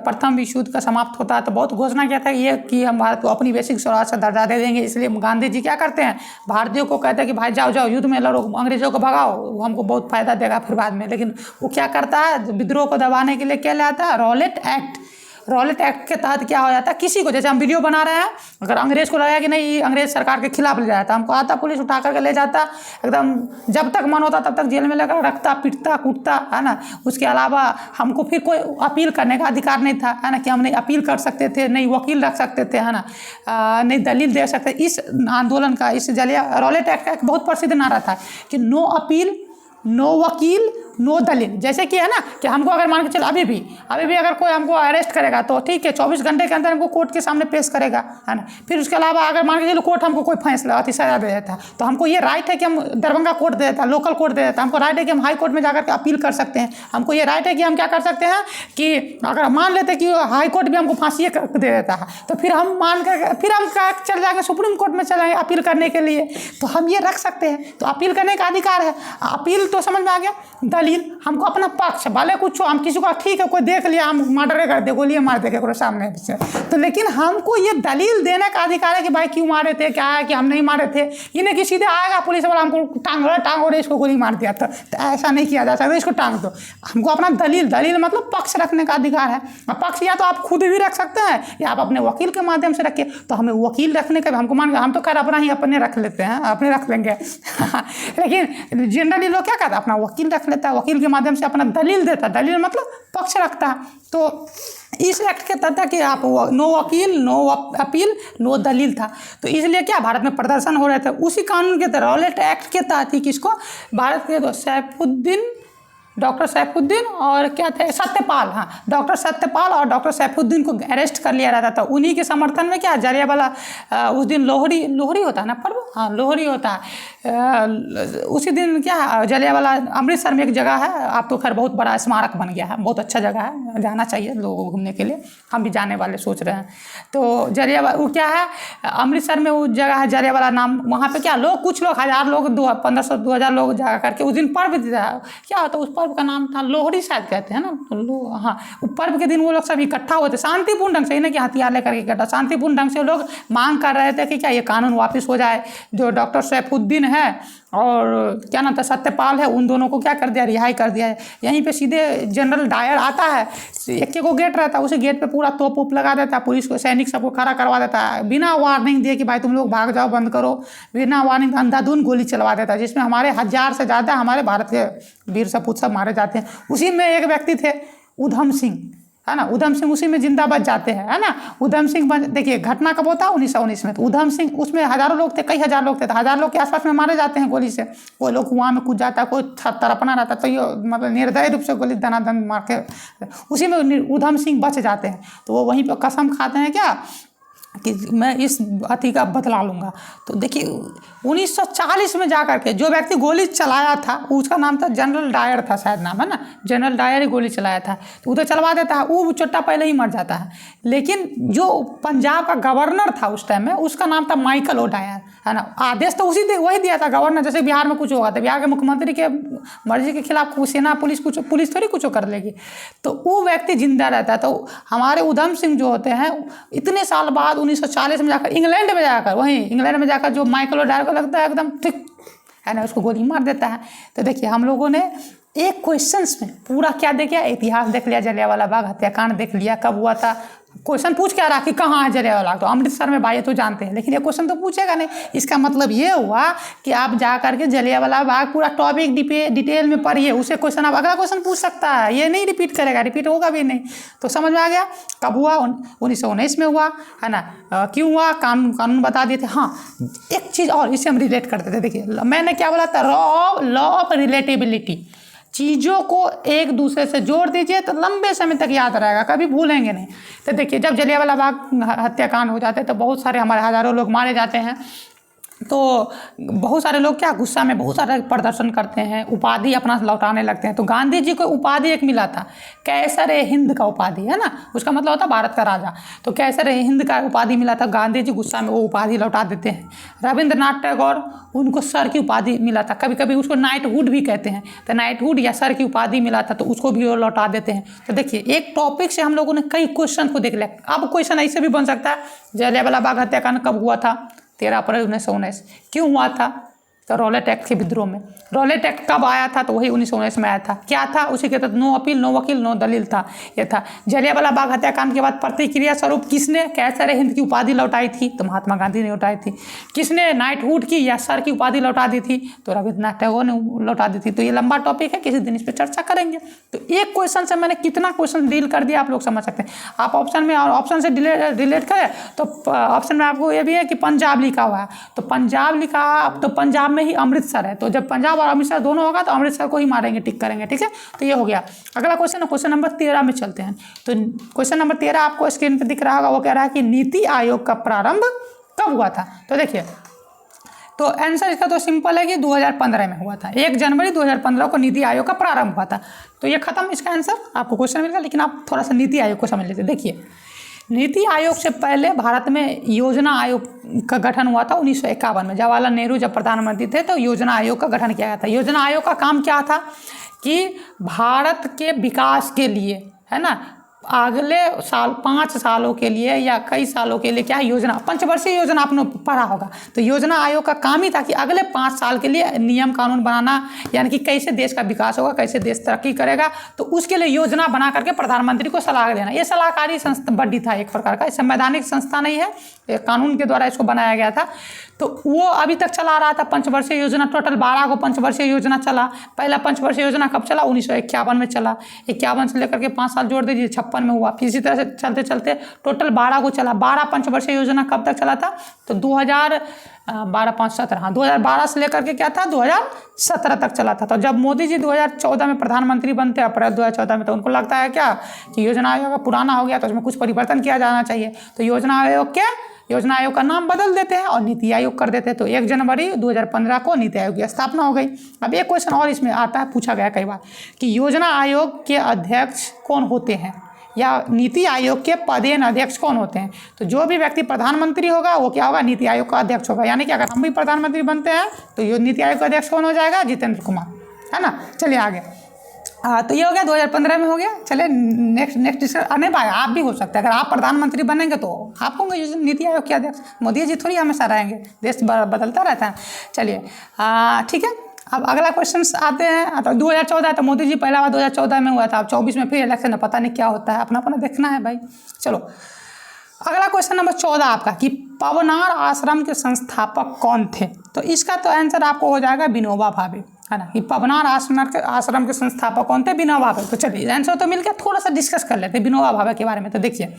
Speaker 1: प्रथम विश्व युद्ध का समाप्त होता है तो बहुत घोषणा किया था ये कि हम भारत को अपनी बेसिक स्वराज का दर्जा दे देंगे। इसलिए गांधी जी क्या करते हैं, भारतीयों को कहते हैं कि भाई जाओ जाओ युद्ध में लड़ो, अंग्रेजों को भगाओ, वो हमको बहुत फायदा देगा फिर बाद में। लेकिन वो क्या करता है, विद्रोह को दबाने के लिए क्या लाता है, रॉलेट एक्ट। रॉलेट एक्ट के तहत क्या हो जाता है, किसी को, जैसे हम वीडियो बना रहे हैं, अगर अंग्रेज को लगा कि नहीं अंग्रेज सरकार के खिलाफ ले जाता, हमको आता पुलिस उठा करके ले जाता, एकदम जब तक मन होता तब तक जेल में लगा रखता, पिटता कूटता है ना। उसके अलावा हमको फिर कोई अपील करने का अधिकार नहीं था, है ना, कि हम नहीं अपील कर सकते थे, नहीं वकील रख सकते थे, है ना, नहीं दलील दे सकते। इस आंदोलन का, इस रॉलेट एक्ट का एक बहुत प्रसिद्ध नारा था कि नो अपील, नो वकील, नो दलील। जैसे कि है ना कि हमको अगर मान के चलो अभी भी अगर कोई हमको अरेस्ट करेगा तो ठीक है, 24 घंटे के अंदर हमको कोर्ट के सामने पेश करेगा, है ना। फिर उसके अलावा अगर मान के चलो कोर्ट हमको कोई फैसला अति सजा दे देता है तो हमको ये राइट है कि हम दरभंगा कोर्ट दे देता है, लोकल कोर्ट दे देता है, हमको राइट है कि हम हाई कोर्ट में जाकर के अपील कर सकते हैं। हमको ये राइट है कि हम क्या कर सकते हैं कि अगर मान लेते कि हाई कोर्ट भी हमको फांसी दे देता है तो फिर हम फिर हम चल जाएंगे सुप्रीम कोर्ट में, चलेंगे अपील करने के लिए, तो हम ये रख सकते हैं। तो अपील करने का अधिकार है। अपील तो समझ में आ गया। दलील, हमको अपना पक्ष, भले कुछ हम किसी को ठीक है कोई देख लिया हम मर्डर कर दे, गोलियां मार दे के सामने से, तो लेकिन हमको ये दलील देने का अधिकार है कि भाई क्यों मारे थे, क्या है कि हम नहीं मारे थे। ये नहीं कि सीधे आएगा पुलिस वाला हमको टांग और इसको गोली मार दिया था, तो ऐसा नहीं किया जा सकता, इसको टांग दो। हमको अपना दलील मतलब पक्ष रखने का अधिकार है। पक्ष या तो आप खुद भी रख सकते हैं या आप अपने वकील के माध्यम से रखिए। तो हमें वकील रखने का, हमको मान, हम तो खैर अपना ही अपने रख लेते हैं, अपने रख लेंगे लेकिन जनरली लोग क्या करता है, अपना वकील रख लेता है, वकील के माध्यम से अपना दलील देता है, दलील मतलब पक्ष रखता है। तो इस एक्ट के तहत कि आप नो वकील, नो अपील, नो दलील था। तो इसलिए क्या भारत में प्रदर्शन हो रहे थे। उसी कानून के तहत, रॉलेट एक्ट के तहत ही किसको, भारत के डॉक्टर सैफुद्दीन और क्या थे, सत्यपाल, हाँ, डॉक्टर सत्यपाल और डॉक्टर सैफुद्दीन को अरेस्ट कर लिया रहता था। उन्हीं के समर्थन में क्या जलियांवाला उस दिन लोहरी होता है ना पर्व, हाँ लोहरी होता है। उसी दिन क्या जलियांवाला, अमृतसर में एक जगह है, आप तो खैर बहुत बड़ा स्मारक बन गया है, बहुत अच्छा जगह है, जाना चाहिए लोगों को घूमने के लिए, हम भी जाने वाले सोच रहे हैं। तो जलियांवाला वो क्या है, अमृतसर में वो जगह है जलियांवाला नाम। वहाँ पे क्या लोग, कुछ लोग 1000 लोग, 1500-2000 लोग जा करके उस दिन पर्व क्या होता है, उस पर्व का नाम था लोहरी, शायद कहते हैं ना। हाँ, पर्व के दिन वो लोग सब इकट्ठा होते शांतिपूर्ण ढंग से, इन्हें कि हथियार लेकर के इकट्ठा, शांतिपूर्ण ढंग से लोग मांग कर रहे थे कि क्या ये कानून वापस हो जाए। जो डॉक्टर सैफुद्दीन है और क्या नाम था, सत्यपाल है, उन दोनों को क्या कर दिया, रिहाई कर दिया है। यहीं पे सीधे जनरल डायर आता है, एक को गेट रहता है, उसी गेट पे पूरा तोप उप लगा देता है, पुलिस को, सैनिक सबको खड़ा करवा देता है, बिना वार्निंग दिए कि भाई तुम लोग भाग जाओ, बंद करो, बिना वार्निंग अंधाधुंध गोली चलवा देता है, जिसमें हमारे 1000 से ज़्यादा हमारे भारत के वीर सपूत सब मारे जाते हैं। उसी में एक व्यक्ति थे उधम सिंह, है ना, उधम सिंह उसी में जिंदा बच जाते हैं, है ना। उधम सिंह देखिए घटना कब होता है, 1919 में। तो उधम सिंह, उसमें हज़ारों लोग थे, कई हज़ार लोग थे, तो 1000 लोग के आसपास में मारे जाते हैं गोली से। कोई लोग कुआं में कूद जाता है, कोई तड़पना रहता है, तो ये मतलब निर्दय रूप से गोली दनादन मार के, उसी में उधम सिंह बच जाते हैं। तो वो वहीं पर कसम खाते हैं क्या कि मैं इस अति का बदला लूँगा। तो देखिए 1940 में जा कर के जो व्यक्ति गोली चलाया था उसका नाम था जनरल डायर था, शायद नाम है ना, जनरल डायर ही गोली चलाया था। तो वो तो चलवा देता है, वो चोट्टा पहले ही मर जाता है। लेकिन जो पंजाब का गवर्नर था उस टाइम में, उसका नाम था माइकल ओ डायर, है ना। आदेश तो वही दिया था गवर्नर, जैसे बिहार में कुछ होगा तो बिहार के मुख्यमंत्री के मर्जी के खिलाफ सेना पुलिस थोड़ी कुछ कर लेगी। तो वो व्यक्ति जिंदा रहता है। तो हमारे उधम सिंह जो होते हैं इतने साल बाद 1940 में जाकर इंग्लैंड में जाकर जो माइकल ओ डायर को लगता है एकदम ठीक है ना, उसको गोली मार देता है। तो देखिए हम लोगों ने एक क्वेश्चंस में पूरा क्या देख लिया, इतिहास देख लिया, जलियांवाला बाग हत्याकांड देख लिया, कब हुआ था। क्वेश्चन पूछ क्या रहा कि कहाँ है जलियांवाला, तो अमृतसर में भाई तो जानते हैं, लेकिन ये क्वेश्चन तो पूछेगा नहीं। इसका मतलब ये हुआ कि आप जा करके जलियांवाला बाग पूरा टॉपिक डिटेल में पढ़िए, उसे क्वेश्चन आप अगला क्वेश्चन पूछ सकता है, ये नहीं रिपीट करेगा, रिपीट होगा भी नहीं। तो समझ में आ गया कब हुआ, 1919 में हुआ, है ना। क्यों हुआ, कानून बता दिए थे। हाँ एक चीज़ और इसे हम रिलेट करते थे। देखिए मैंने क्या बोला था, लॉ ऑफ रिलेटिबिलिटी, चीज़ों को एक दूसरे से जोड़ दीजिए तो लंबे समय तक याद रहेगा, कभी भूलेंगे नहीं। तो देखिए जब जलियांवाला बाग हत्याकांड हो जाते हैं तो बहुत सारे हमारे हज़ारों लोग मारे जाते हैं। तो बहुत सारे लोग क्या गुस्सा में बहुत सारे प्रदर्शन करते हैं, उपाधि अपना लौटाने लगते हैं। तो गांधी जी को उपाधि एक मिला था, कैसर ए हिंद का उपाधि, है ना, उसका मतलब होता है भारत का राजा। तो कैसर ए हिंद का उपाधि मिला था, गांधी जी गुस्सा में वो उपाधि लौटा देते हैं। रविंद्रनाथ टैगोर, उनको सर की उपाधि मिला था, कभी कभी उसको नाइटहुड भी कहते हैं। तो नाइटहुड या सर की उपाधि मिला था तो उसको भी वो लौटा देते हैं। तो देखिए एक टॉपिक से हम लोगों ने कई क्वेश्चन को देख लिया। अब क्वेश्चन ऐसे भी बन सकता है, जलियांवाला बाग हत्याकांड कब हुआ था, 13 अप्रैल 1919। क्यों हुआ था, तो रॉलेट एक्ट के विद्रोह में। रॉलेट एक्ट कब आया था, तो वही 1919 में आया था। क्या था, उसी के तहत नो अपील नो वकील नो दलील था, ये था। जलियांवाला बाग हत्याकांड के बाद प्रतिक्रिया स्वरूप किसने कैसर ए हिंद की उपाधि लौटाई थी, तो महात्मा गांधी ने लौटाई थी। किसने नाइटहुड की या सर की उपाधि लौटा दी थी, तो रविंद्रनाथ टैगोर ने लौटा दी थी। तो ये लंबा टॉपिक है, किसी दिन इस पर चर्चा करेंगे। तो एक क्वेश्चन से मैंने कितना क्वेश्चन डील कर दिया आप लोग समझ सकते हैं। आप ऑप्शन से रिलेट करें तो ऑप्शन में आपको ये भी है कि पंजाब लिखा हुआ है, तो पंजाब लिखा, तो पंजाब में ही अमृतसर है। तो जब पंजाब और अमृतसर दोनों होगा तो अमृतसर को ही मारेंगे, टिक करेंगे, ठीक है। तो ये हो गया। अगला क्वेश्चन है, क्वेश्चन नंबर 13 में चलते हैं। तो क्वेश्चन नंबर 13 आपको स्क्रीन पर दिख रहा होगा, वो कह रहा है कि नीति आयोग का प्रारंभ कब हुआ था। तो देखिए तो आंसर इसका तो सिंपल है कि 2015 में हुआ था। 1 जनवरी 2015 को नीति आयोग का प्रारंभ हुआ था। तो ये खत्म, इसका आंसर आपको क्वेश्चन मिलेगा। लेकिन आप थोड़ा सा नीति आयोग को समझ लेते। देखिए नीति आयोग से पहले भारत में योजना आयोग का गठन हुआ था 1951 में। जवाहरलाल नेहरू जब प्रधानमंत्री थे तो योजना आयोग का गठन किया गया था। योजना आयोग का काम क्या था कि भारत के विकास के लिए, है ना, अगले साल 5 सालों के लिए या कई सालों के लिए क्या योजना, पंचवर्षीय योजना आपने पढ़ा होगा। तो योजना आयोग का काम ही था कि अगले 5 साल के लिए नियम कानून बनाना, यानी कि कैसे देश का विकास होगा, कैसे देश तरक्की करेगा, तो उसके लिए योजना बना करके प्रधानमंत्री को सलाह देना। ये सलाहकारी संस्था बॉडी था एक प्रकार का, संवैधानिक संस्था नहीं है, कानून के द्वारा इसको बनाया गया था। तो वो अभी तक चला रहा था पंचवर्षीय योजना। टोटल 12 को पंचवर्षीय योजना चला। पहला पंचवर्षीय योजना कब चला, 1951 में चला। 51 से लेकर के 5 साल जोड़ दीजिए, 56 में हुआ। फिर इसी तरह से चलते चलते टोटल 12 को चला। 12 पंचवर्षीय योजना कब तक चला था, तो 2012 से लेकर के क्या था, 2017 तक चला था। तो जब मोदी जी 2014 में प्रधानमंत्री बनते अप्रैल 2014 में, तो उनको लगता है क्या कि योजना आयोग पुराना हो गया तो उसमें कुछ परिवर्तन किया जाना चाहिए। तो योजना आयोग का नाम बदल देते हैं और नीति आयोग कर देते हैं। तो 1 जनवरी 2015 को नीति आयोग की स्थापना हो गई। अब एक क्वेश्चन और इसमें आता है, पूछा गया कई बार कि योजना आयोग के अध्यक्ष कौन होते हैं या नीति आयोग के पदेन अध्यक्ष कौन होते हैं। तो जो भी व्यक्ति प्रधानमंत्री होगा वो क्या होगा, नीति आयोग का अध्यक्ष होगा। यानी कि अगर हम भी प्रधानमंत्री बनते हैं तो ये नीति आयोग का अध्यक्ष कौन हो जाएगा, जितेंद्र कुमार, है ना। चलिए आगे। तो ये हो गया 2015 में हो गया। चलिए नेक्स्ट डिस्कस। अरे भाई आप भी हो सकते हैं, अगर आप प्रधानमंत्री बनेंगे तो आप होंगे नीति आयोग के अध्यक्ष। मोदी जी थोड़ी हमेशा रहेंगे, देश बदलता रहता है। चलिए ठीक है। अब अगला क्वेश्चन आते हैं। तो 2014 है तो मोदी जी पहला बार 2014 में हुआ था। अब 24 में फिर इलेक्शन है, पता नहीं क्या होता है, अपना अपना देखना है भाई। चलो अगला क्वेश्चन नंबर 14 आपका कि पवनार आश्रम के संस्थापक कौन थे। तो इसका तो आंसर आपको हो जाएगा विनोबा भावे, है ना। कि पवनार आश्रम के संस्थापक कौन थे, विनोबा भावे। तो चलिए आंसर तो मिल गया, थोड़ा सा डिस्कस कर लेते हैं विनोबा भावे के बारे में। तो देखिए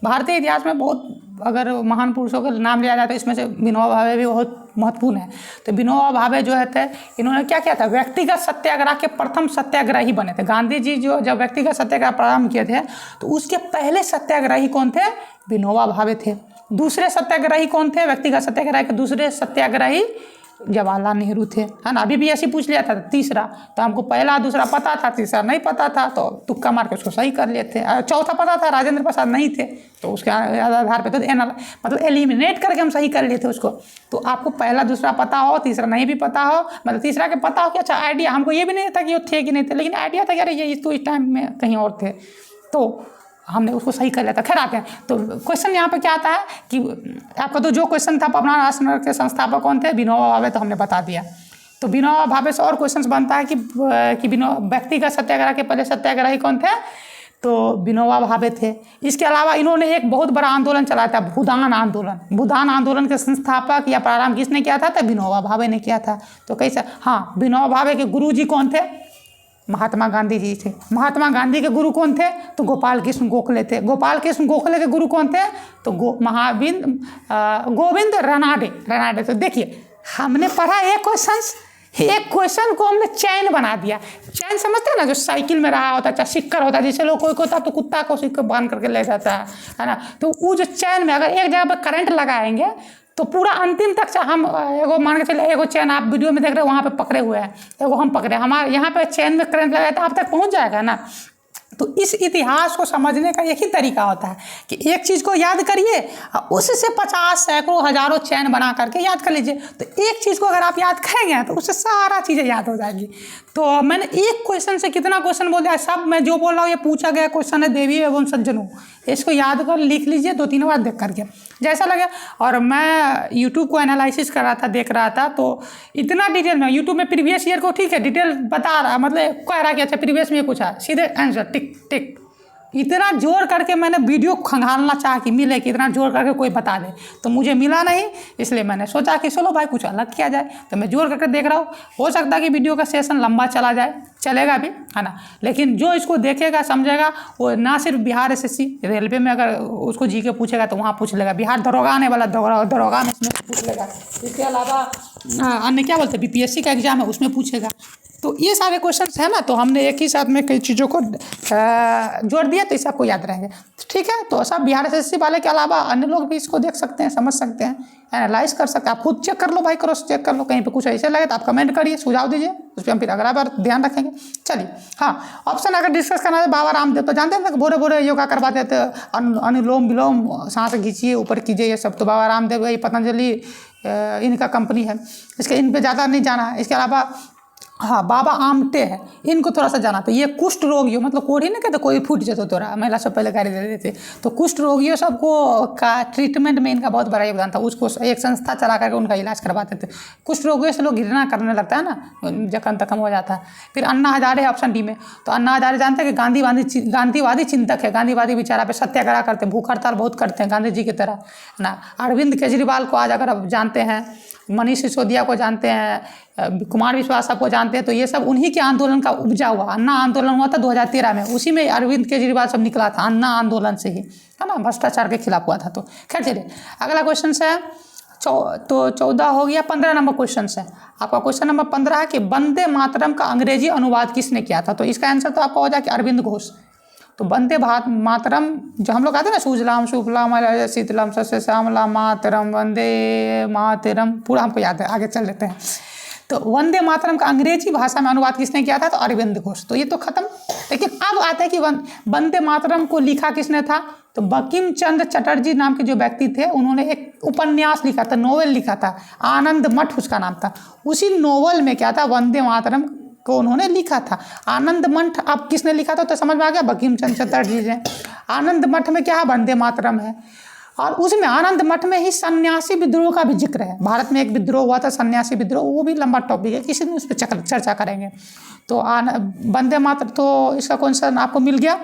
Speaker 1: भारतीय इतिहास में बहुत अगर महान पुरुषों का नाम लिया जाए तो इसमें से विनोबा भावे भी बहुत महत्वपूर्ण है। तो विनोबा भावे जो है इन्होंने क्या किया था, व्यक्तिगत सत्याग्रह के प्रथम सत्याग्रही बने थे। गांधी जी जो जब व्यक्तिगत सत्याग्रह प्रारंभ किए थे तो उसके पहले सत्याग्रही कौन थे, विनोबा भावे थे। दूसरे सत्याग्रही कौन थे? व्यक्तिगत सत्याग्रह के दूसरे सत्याग्रही जवाहरलाल नेहरू थे, है ना। अभी भी ऐसे पूछ लिया था तीसरा, तो हमको पहला दूसरा पता था, तीसरा नहीं पता था, तो तुक्का मार के उसको सही कर लेते। चौथा पता था, राजेंद्र प्रसाद नहीं थे, तो उसके आधार पे तो मतलब एलिमिनेट करके हम सही कर लेते उसको। तो आपको पहला दूसरा पता हो, तीसरा नहीं भी पता हो, मतलब तीसरा के पता हो कि अच्छा आइडिया, हमको ये भी नहीं था कि वो थे कि नहीं थे, लेकिन आइडिया था कि अरे ये तो इस टाइम में कहीं और थे, तो हमने उसको सही कर लिया था। खैर आते हैं, तो क्वेश्चन यहाँ पे क्या आता है कि आपका तो जो क्वेश्चन था, पपनार आश्रम के संस्थापक कौन थे? विनोबा भावे, तो हमने बता दिया। तो विनोबा भावे से और क्वेश्चन बनता है कि व्यक्तिगत सत्याग्रह के पहले सत्याग्रही कौन थे? तो विनोबा भावे थे। इसके अलावा इन्होंने एक बहुत बड़ा आंदोलन चलाया था, भूदान आंदोलन। भूदान आंदोलन के संस्थापक या प्रारंभ किसने किया था? तो विनोबा भावे ने किया था। तो कैसे? हाँ, विनोबा भावे के गुरु जी कौन थे? महात्मा गांधी जी थे। महात्मा गांधी के गुरु कौन थे? तो गोपाल कृष्ण गोखले थे। गोपाल कृष्ण गोखले के गुरु कौन थे? तो गोविंद रनाडे। तो देखिए, हमने पढ़ा एक क्वेश्चन को हमने चैन बना दिया। चैन समझते हैं ना, जो साइकिल में रहा होता है, चाहे सिक्कर होता है, जैसे लोग कोई होता है तो कुत्ता को सिक्कर बांध करके ले जाता है ना। तो वो जो चैन में अगर एक जगह पर करंट लगाएंगे तो पूरा अंतिम तक हम एगो मान के चले, एगो चैन आप वीडियो में देख रहे हो वहाँ पे पकड़े हुए हैं, एगो हम पकड़े, हमारे यहाँ पे चैन में करंट लगाया तो आप तक पहुँच जाएगा ना। तो इस इतिहास को समझने का एक ही तरीका होता है कि एक चीज़ को याद करिए, उससे 50 सैकड़ों हजारों चैन बना करके याद कर लीजिए। तो एक चीज़ को अगर आप याद करेंगे तो उससे सारा चीज़ें याद हो जाएगी। तो मैंने एक क्वेश्चन से कितना क्वेश्चन बोल दिया, सब मैं जो बोल रहा हूँ ये पूछा गया क्वेश्चन है देवी एवं सज्जनों, इसको याद कर लिख लीजिए 2-3 बार देख करके जैसा लगे। और मैं यूट्यूब को एनालिसिस कर रहा था, देख रहा था, तो इतना डिटेल में यूट्यूब में प्रीवियस ईयर को ठीक है डिटेल बता रहा, मतलब कह रहा कि अच्छा प्रीवियस में पूछा, सीधे आंसर टिक टिक। इतना जोर करके मैंने वीडियो खंगालना चाहा कि मिले कि इतना जोर करके कोई बता दे, तो मुझे मिला नहीं, इसलिए मैंने सोचा कि चलो भाई कुछ अलग किया जाए। तो मैं जोर करके देख रहा हूँ, हो सकता है कि वीडियो का सेशन लंबा चला जाए, चलेगा भी, है ना। लेकिन जो इसको देखेगा समझेगा, वो ना सिर्फ बिहार SSC रेलवे में अगर उसको जी के पूछेगा तो वहाँ पूछ लेगा, बिहार दरोगा आने वाला दरोगा में इसमें पूछ लेगा, इसके अलावा अन्य क्या बोलते हैं BPSC का एग्जाम है उसमें पूछेगा। तो ये सारे क्वेश्चंस है ना, तो हमने एक ही साथ में कई चीज़ों को जोड़ दिया तो इसे आपको याद रहेंगे, ठीक है। तो सब बिहार SSC वाले के अलावा अन्य लोग भी इसको देख सकते हैं, समझ सकते हैं, एनालाइज कर सकते हैं। आप खुद चेक कर लो भाई, क्रॉस चेक कर लो, कहीं पे कुछ ऐसे लगे तो आप कमेंट करिए, सुझाव दीजिए, उस पर हम फिर अगला बार ध्यान रखेंगे। चलिए, हाँ, ऑप्शन अगर डिस्कस करना है बाबा रामदेव, तो जानते हैं बोरे बोरे योगा करवाते थे, अनुलोम विलोम, सांस खींचिए, ऊपर कीजिए, ये सब तो बाबा रामदेव, ये पतंजलि इनका कंपनी है, इसके इन पर ज़्यादा नहीं जाना है। इसके अलावा हाँ, बाबा आमटे हैं, इनको थोड़ा सा जाना था। ये कुष्ठ रोगियों, मतलब कोढ़ी नहीं कहते कोई फूट जाता तोरा, महिला सब पहले गाड़ी दे देते, तो कुष्ठ रोगियों सबको का ट्रीटमेंट में इनका बहुत बड़ा योगदान था। उसको एक संस्था चला करके उनका इलाज करवाते थे। कुष्ठ रोगियों से लोग घृणा करने लगता है ना, जखन तखम हो जाता है। फिर अन्ना हजारे है ऑप्शन डी में, तो अन्ना हजारे जानते हैं कि गांधीवादी चिंतक है, गांधीवादी विचारा पे सत्याग्रह करते हैं, भूख हड़ताल बहुत करते हैं गांधी जी की तरह ना। अरविंद केजरीवाल को आज अगर आप जानते हैं, मनीष सिसोदिया को जानते हैं, कुमार विश्वास को जानते हैं, तो ये सब उन्हीं के आंदोलन का उपजा हुआ। अन्ना आंदोलन हुआ था 2013 में, उसी में अरविंद केजरीवाल सब निकला था, अन्ना आंदोलन से ही, है ना, भ्रष्टाचार के खिलाफ हुआ था। तो खैर चलिए, अगला क्वेश्चन है तो 14 हो गया, 15 नंबर क्वेश्चन है आपका। क्वेश्चन नंबर 15 है कि वंदे मातरम का अंग्रेजी अनुवाद किसने किया था? तो इसका आंसर तो आपका हो जाए कि अरविंद घोष। तो वंदे मातरम जो हम लोग आते हैं ना, सुजलाम सुफलाम शीतलम सस्य श्यामलाम मातरम वंदे मातरम, पूरा हमको याद है, आगे चल लेते हैं। तो वंदे मातरम का अंग्रेजी भाषा में अनुवाद किसने किया था? तो अरविंद घोष। तो ये तो खत्म। लेकिन अब आता है कि वंदे मातरम को लिखा किसने था? तो बंकिम चंद्र चटर्जी नाम के जो व्यक्ति थे, उन्होंने एक उपन्यास लिखा था, नोवेल लिखा था, आनंद मठ उसका नाम था। उसी नोवेल में क्या था, वंदे मातरम को उन्होंने लिखा था। आनंद मठ अब किसने लिखा था? तो समझ में आ गया, बंकिम चंद्र चटर्जी ने। आनंद मठ में क्या है? वंदे मातरम है। और उसमें आनंद मठ में ही सन्यासी विद्रोह का भी जिक्र है। भारत में एक विद्रोह हुआ था, सन्यासी विद्रोह, वो भी लंबा टॉपिक है, किसी दिन उस पर चर्चा करेंगे। तो वंदे मातरम, तो इसका क्वेश्चन आपको मिल गया,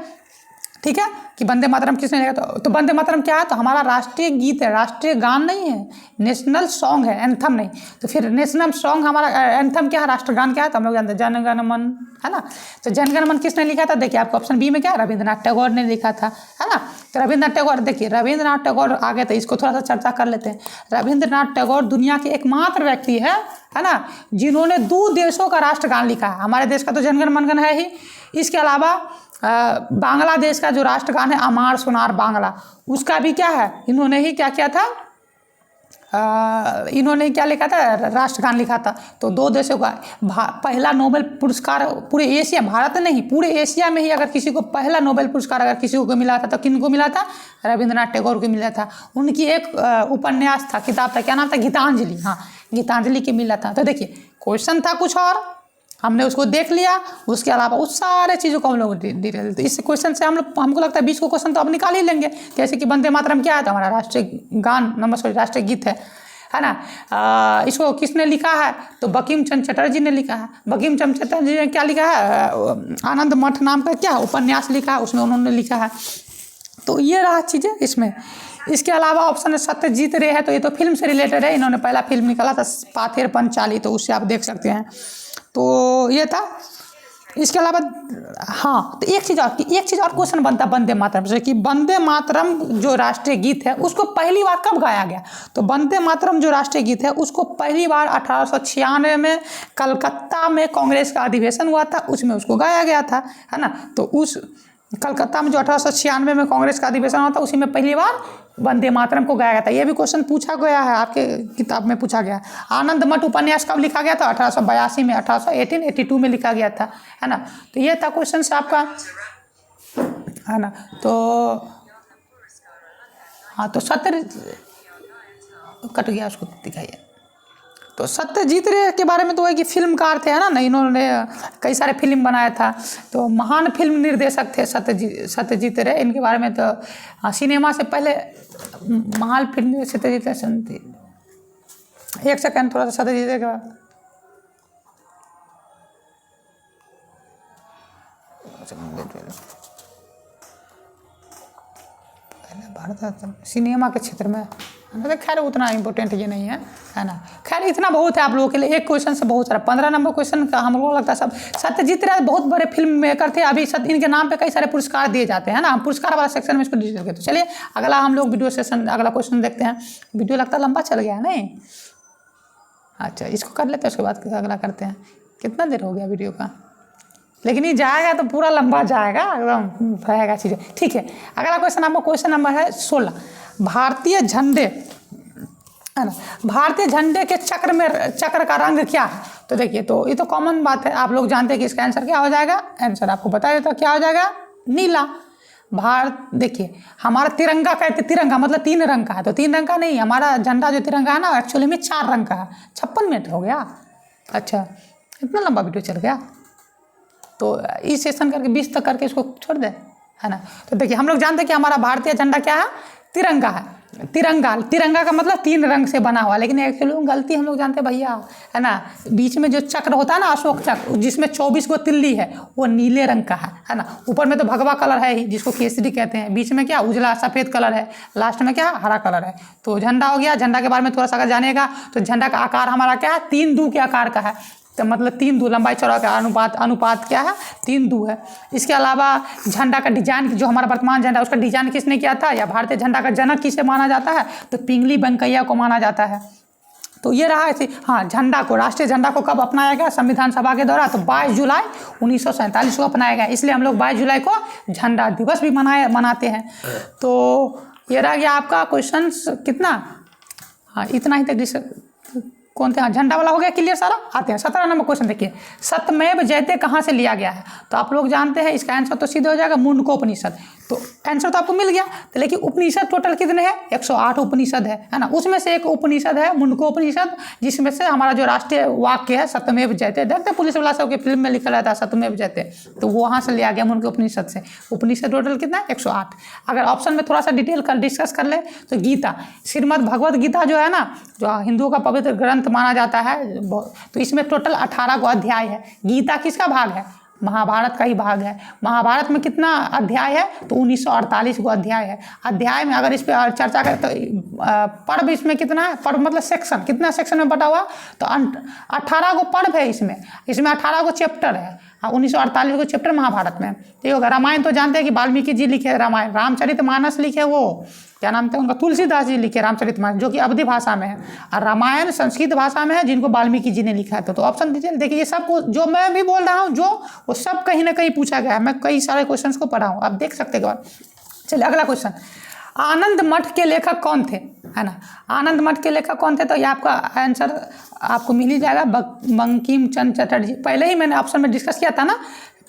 Speaker 1: ठीक है, कि वंदे मातरम किसने लिखा? तो वंदे मातरम क्या है? तो हमारा राष्ट्रीय गीत है, राष्ट्रीय गान नहीं है, नेशनल सॉन्ग है, एंथम नहीं। तो फिर नेशनल सॉन्ग हमारा एंथम क्या है, राष्ट्रगान क्या है? तो हम लोग जानते हैं जनगण मन, है ना। तो जनगण मन किसने लिखा था? देखिए आपको ऑप्शन बी में क्या, रविंद्रनाथ टैगोर ने लिखा था, है ना। तो रविंद्रनाथ टैगोर, देखिए रविंद्रनाथ टैगोर आ गए, तो इसको थोड़ा सा चर्चा कर लेते हैं। रविंद्रनाथ टैगोर दुनिया के एकमात्र व्यक्ति है ना, जिन्होंने 2 देशों का राष्ट्रगान लिखा है। हमारे देश का तो जनगण मनगण है ही, इसके अलावा बांग्लादेश का जो राष्ट्रगान है अमार सोनार बांग्ला, उसका भी क्या है, इन्होंने ही क्या किया था, इन्होंने क्या लिखा था, राष्ट्रगान लिखा था। तो 2 देशों का पहला नोबेल पुरस्कार पूरे एशिया, भारत नहीं पूरे एशिया में ही अगर किसी को पहला नोबेल पुरस्कार अगर किसी को मिला था तो किन को मिला था, रविंद्रनाथ टैगोर को मिला था। उनकी एक उपन्यास था, किताब था, क्या नाम था, गीतांजलि। हाँ, गीतांजलि के मिला था। तो देखिए क्वेश्चन था कुछ और, हमने उसको देख लिया, उसके अलावा उस सारे चीज़ों को हम लोग डिटेल, तो इस क्वेश्चन से हमको लगता है 20 को क्वेश्चन तो अब निकाल ही लेंगे। जैसे कि वंदे मातरम क्या है, तो हमारा राष्ट्रीय गान राष्ट्रीय गीत है ना। इसको किसने लिखा है, तो बंकिम चंद्र चटर्जी ने लिखा है। बंकिम चंद्र चटर्जी ने क्या लिखा है, आनंद मठ नाम का क्या उपन्यास लिखा है, उसमें उन्होंने लिखा है। तो ये रहा चीज़ें इसमें। इसके अलावा ऑप्शन सत्यजीत रे है, तो ये तो फिल्म से रिलेटेड है, इन्होंने पहला फिल्म निकाला था पाथेर पंचाली, तो उससे आप देख सकते हैं। तो ये था। इसके अलावा हाँ, तो एक चीज़ और क्वेश्चन बनता वंदे मातरम से, कि वंदे मातरम जो राष्ट्रीय गीत है उसको पहली बार कब गाया गया। तो वंदे मातरम जो राष्ट्रीय गीत है उसको पहली बार 1896 में कलकत्ता में कांग्रेस का अधिवेशन हुआ था, उसमें उसको गाया गया था, है ना। तो उस कलकत्ता में जो 1896 में कांग्रेस का अधिवेशन हुआ था, उसी में पहली बार वंदे मातरम को गाया गया था। ये भी क्वेश्चन पूछा गया है, आपके किताब में पूछा गया। आनंद मठ उपन्यास कब लिखा गया था, 1882 में, 1882 में लिखा गया था, है ना। तो ये था क्वेश्चन से आपका, है ना। तो हाँ, तो कट गया, उसको दिखाइए। तो सत्यजीत रे के बारे में तो है कि फिल्मकार थे, है ना, इन्होंने कई सारे फिल्म बनाया था। तो महान फिल्म निर्देशक थे सत्यजीत रे। इनके बारे में तो सिनेमा से पहले महान फिल्म सत्यजीत रे थी। एक सेकंड, थोड़ा सा सत्यजीत रे का भारत सिनेमा के क्षेत्र में, खैर उतना इम्पोर्टेंट ये नहीं है ना। खैर इतना बहुत है आप लोगों के लिए, एक क्वेश्चन से बहुत सारा 15 नंबर क्वेश्चन का हम लोगों को लगता है सब। सत्यजीत रे बहुत बड़े फिल्म मेकर थे, अभी इनके नाम पे कई सारे पुरस्कार दिए जाते हैं ना। हम पुरस्कार वाला सेक्शन में इसको डिस्कस करते हैं। तो चलिए अगला हम लोग वीडियो सेशन, अगला क्वेश्चन देखते हैं। वीडियो लगता है लंबा चल गया है नहीं, अच्छा इसको कर लेते हैं, उसके बाद अगला करते हैं। कितना देर हो गया वीडियो का, लेकिन ये जाएगा तो पूरा लंबा जाएगा, एकदम रहेगा चीज़ें, ठीक है। अगला क्वेश्चन आपका क्वेश्चन नंबर है 16। भारतीय झंडे, है ना, भारतीय झंडे के चक्र का रंग क्या है। तो देखिए, तो ये तो कॉमन बात है, आप लोग जानते हैं कि इसका आंसर क्या हो जाएगा। आंसर आपको बता देता क्या हो जाएगा, नीला। भारत देखिए, हमारा तिरंगा कहते, तिरंगा मतलब 3 रंग का है, तो 3 रंग का नहीं, हमारा झंडा जो तिरंगा है ना एक्चुअली में 4 रंग का है। 56 मिनट हो गया, अच्छा इतना लंबा वीडियो चल गया। तो इस सेशन करके 20 तक करके इसको छोड़ दे, है ना। तो देखिए हम लोग जानते हैं कि हमारा भारतीय झंडा क्या है, तिरंगा है। तिरंगा का मतलब 3 रंग से बना हुआ, लेकिन एक्चुअली गलती हम लोग जानते हैं भैया, है ना। बीच में जो चक्र होता है ना, अशोक चक्र, जिसमें 24 को तिल्ली है, वो नीले रंग का है ना। ऊपर में तो भगवा कलर है ही, जिसको केसरी कहते हैं। बीच में क्या उजला सफ़ेद कलर है, लास्ट में क्या हरा कलर है। तो झंडा हो गया। झंडा के बारे में थोड़ा सा अगर जानिएगा तो झंडा का आकार हमारा क्या है, 3-2 के आकार का है। तो मतलब 3-2 लंबाई चौड़ा का अनुपात क्या है, 3-2 है। इसके अलावा झंडा का डिजाइन, जो हमारा वर्तमान झंडा उसका डिजाइन किसने किया था, या भारतीय झंडा का जनक किसे माना जाता है, तो पिंगली वेंकैया को माना जाता है। तो ये रहा ऐसे। हाँ, झंडा को, राष्ट्रीय झंडा को कब अपनाया गया, संविधान सभा के द्वारा, तो 22 जुलाई 1947 को अपनाया गया। इसलिए हम लोग 22 जुलाई को झंडा दिवस भी मनाते हैं। तो ये रह गया आपका क्वेश्चन कितना, हाँ इतना ही तक। कौन थे, हाँ झंडा वाला हो गया क्लियर सारा। आते हैं 17 नंबर क्वेश्चन, देखिए सत्यमेव जयते कहाँ से लिया गया है। तो आप लोग जानते हैं इसका आंसर तो सीधे हो जाएगा मुंडकोपनिषद। तो आंसर तो आपको मिल गया। तो लेकिन उपनिषद टोटल कितने हैं, 108 उपनिषद है ना। उसमें से एक उपनिषद है मुंडकोपनिषद, जिसमें से हमारा जो राष्ट्रीय वाक्य है सत्यमेव जयते, देखते पुलिस वाला सबके फिल्म में लिखा रहता है सत्यमेव जयते, तो वहाँ से लिया गया मुंडकोपनिषद से। उपनिषद टोटल कितना है, 108। अगर ऑप्शन में थोड़ा सा डिटेल डिस्कस कर ले तो गीता, श्रीमद् भगवत गीता जो है ना, जो हिंदुओं का पवित्र ग्रंथ माना जाता है, तो इसमें टोटल 18 को अध्याय है। गीता किसका भाग है, महाभारत का ही भाग है। महाभारत में कितना अध्याय है, तो 1948 को अध्याय है। अध्याय में अगर इस पर चर्चा करें तो पर्व इसमें कितना है, पर्व मतलब सेक्शन, कितना सेक्शन में बटा हुआ, तो 18 को पर्व है इसमें 18 को चैप्टर है, हाँ 1948 को चैप्टर महाभारत में। तो ये होगा। रामायण तो जानते हैं कि वाल्मीकि जी लिखे रामायण। रामचरितमानस लिखे वो क्या नाम था उनका, तुलसीदास जी लिखे रामचरितमानस, जो कि अवधी भाषा में है। और रामायण संस्कृत भाषा में है, जिनको वाल्मीकि जी ने लिखा है। तो ऑप्शन दीजिए। देखिए ये सब जो मैं भी बोल रहा हूँ जो वो सब कहीं ना कहीं पूछा गया है। मैं कई सारे क्वेश्चन को पढ़ा हूँ, आप देख सकते हैं। चलिए अगला क्वेश्चन, आनंद मठ के लेखक कौन थे, है ना। आनंद मठ के लेखक कौन थे, तो ये आपका आंसर आपको मिल ही जाएगा, बंकिम चंद्र चटर्जी। पहले ही मैंने ऑप्शन में डिस्कस किया था ना,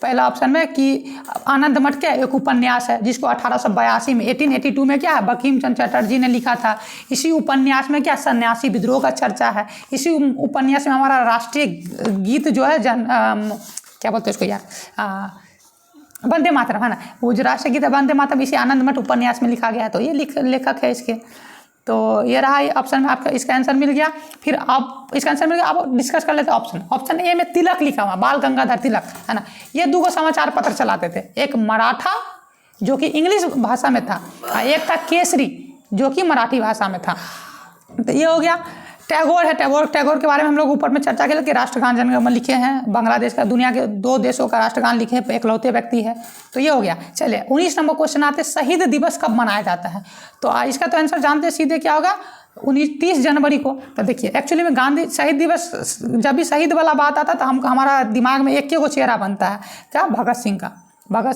Speaker 1: पहला ऑप्शन में कि आनंद मठ क्या एक उपन्यास है, जिसको 1882 में 1882 में क्या है बंकिम चंद्र चटर्जी ने लिखा था। इसी उपन्यास में क्या सन्यासी विद्रोह का चर्चा है। इसी उपन्यास में हमारा राष्ट्रीय गीत जो है क्या बोलते हैं उसको यार, वंदे मातरम, है ना। वो जो राष्ट्रीय गीत है वंदे मातरम इसी आनंद मठ उपन्यास में लिखा गया है। तो ये लेखक है इसके। तो ये रहा ऑप्शन में आपका, इसका आंसर मिल गया। फिर आप इसका आंसर मिल गया, आप डिस्कस कर लेते हैं। ऑप्शन ए में तिलक लिखा हुआ, बाल गंगाधर तिलक, है ना। ये 2 समाचार पत्र चलाते थे, एक मराठा जो कि इंग्लिश भाषा में था, एक था केसरी जो कि मराठी भाषा में था। तो ये हो गया। टैगोर है, टैगोर के बारे में हम लोग ऊपर में चर्चा की कि राष्ट्रगान जनगण लिखे हैं, बांग्लादेश का, दुनिया के 2 देशों का राष्ट्रगान लिखे हैं, एकलौते व्यक्ति है। तो ये हो गया। चलिए 19 नंबर क्वेश्चन आते हैं, शहीद दिवस कब मनाया जाता है। तो इसका तो आंसर जानते हैं सीधे, क्या होगा 30 जनवरी को। तो देखिए एक्चुअली में गांधी शहीद दिवस, जब भी शहीद वाला बात आता है तो हमारा दिमाग में एक को चेहरा बनता है, क्या भगत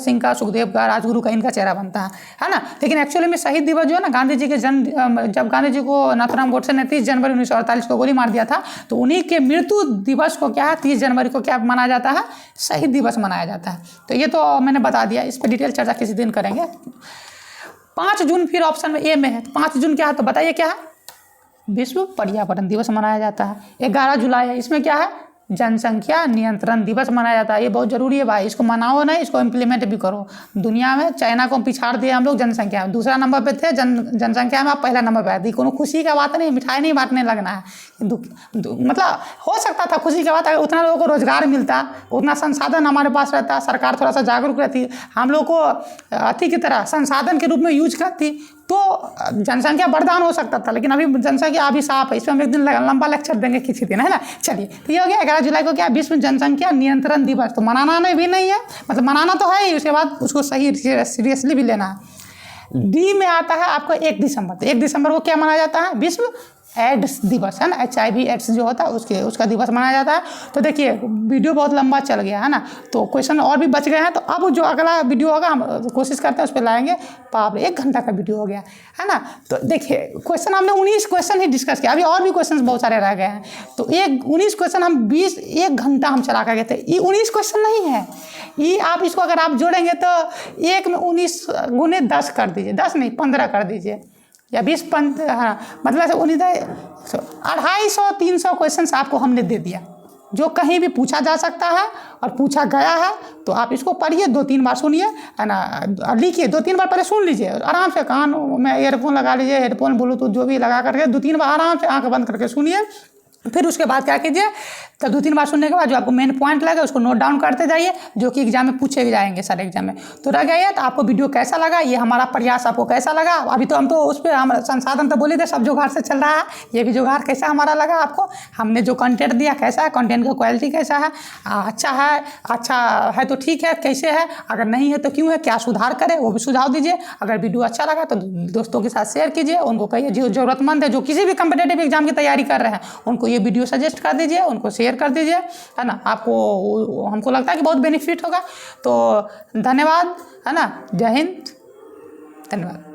Speaker 1: सिंह का, सुखदेव का, राजगुरु का, इनका चेहरा बनता है ना। लेकिन एक्चुअली में शहीद दिवस जो है ना, गांधी जी के जन्म, जब गांधी जी को नाथूराम गोडसे ने 30 जनवरी 1948 को गोली मार दिया था, तो उन्हीं के मृत्यु दिवस को क्या है 30 जनवरी को क्या मनाया जाता है, शहीद दिवस मनाया जाता है। तो ये तो मैंने बता दिया, इस पर डिटेल चर्चा किसी दिन करेंगे। 5 जून फिर ऑप्शन में ए में है। 5 जून क्या है, तो बताइए क्या है, विश्व पर्यावरण दिवस मनाया जाता है। 11 जुलाई है, इसमें क्या है, जनसंख्या नियंत्रण दिवस मनाया जाता है। ये बहुत जरूरी है भाई, इसको मनाओ नहीं, इसको इम्प्लीमेंट भी करो। दुनिया में चाइना को पिछाड़ दिए हम लोग जनसंख्या में, दूसरा नंबर पे थे, जनसंख्या में आप पहला नंबर पे आए थे। कोनो खुशी का बात नहीं, मिठाई नहीं बांटने लगना है। मतलब हो सकता था खुशी की बात, अगर उतना लोगों को रोजगार मिलता, उतना संसाधन हमारे पास रहता, सरकार थोड़ा सा जागरूक रहती, हम लोग को अति की तरह संसाधन के रूप में यूज करती, तो जनसंख्या वरदान हो सकता था। लेकिन अभी जनसंख्या अभी साफ है, इसमें हम एक दिन लंबा लेक्चर देंगे किसी दिन, है ना। चलिए तो ये हो गया। 11 जुलाई को क्या विश्व जनसंख्या नियंत्रण दिवस। तो मनाना भी नहीं है, मतलब मनाना तो है ही, उसके बाद उसको सही सीरियसली भी लेना है। डी में आता है आपको 1 दिसंबर। तो 1 दिसंबर को क्या मनाया जाता है, विश्व एड्स दिवस, है ना। HIV एड्स जो होता है उसका दिवस मनाया जाता है। तो देखिए वीडियो बहुत लंबा चल गया है ना, तो क्वेश्चन और भी बच गए हैं। तो अब जो अगला वीडियो होगा हम कोशिश करते हैं उस पर लाएंगे। बाप रे 1 घंटा का वीडियो हो गया, है ना। तो देखिए क्वेश्चन हमने 19 क्वेश्चन ही डिस्कस किया, अभी और भी क्वेश्चन बहुत सारे रह गए हैं। तो 19 क्वेश्चन हम 1 घंटा हम चला कर गए थे। ये 19 क्वेश्चन नहीं है, ये आप इसको अगर आप जोड़ेंगे तो 1 में 19 गुने 10 कर दीजिए, 10 नहीं 15 कर दीजिए, या 20 हाँ, मतलब 250-300 क्वेश्चन आपको हमने दे दिया, जो कहीं भी पूछा जा सकता है और पूछा गया है। तो आप इसको पढ़िए, 2-3 बार सुनिए, है ना, लिखिए, 2-3 बार पहले सुन लीजिए आराम से, कान में ईयरफोन लगा लीजिए, हेडफोन ब्लूटूथ जो भी लगा करके 2-3 बार आराम से आँख बंद करके सुनिए। फिर उसके बाद क्या कीजिए, तो 2-3 बार सुनने के बाद जो आपको मेन पॉइंट लगा उसको नोट डाउन करते जाइए, जो कि एग्जाम में पूछे जाएंगे सारे एग्जाम में। तो रह गया। तो आपको वीडियो कैसा लगा, ये हमारा प्रयास आपको कैसा लगा। अभी तो हम तो उस पर हम संसाधन तो बोले थे, सब जुगाड़ से चल रहा है। ये भी जुगाड़ कैसा हमारा लगा आपको, हमने जो कंटेंट दिया कैसा है, कंटेंट का क्वालिटी कैसा है, अच्छा है तो ठीक है, कैसे है, अगर नहीं है तो क्यों है, क्या सुधार करें वो भी सुझाव दीजिए। अगर वीडियो अच्छा लगा तो दोस्तों के साथ शेयर कीजिए, उनको कहिए जो ज़रूरतमंद है, जो किसी भी कम्पिटेटिव एग्जाम की तैयारी कर रहे हैं, उनको ये वीडियो सजेस्ट कर दीजिए, उनको शेयर कर दीजिए, है ना। आपको हमको लगता है कि बहुत बेनिफिट होगा। तो धन्यवाद, है ना। जय हिंद, धन्यवाद।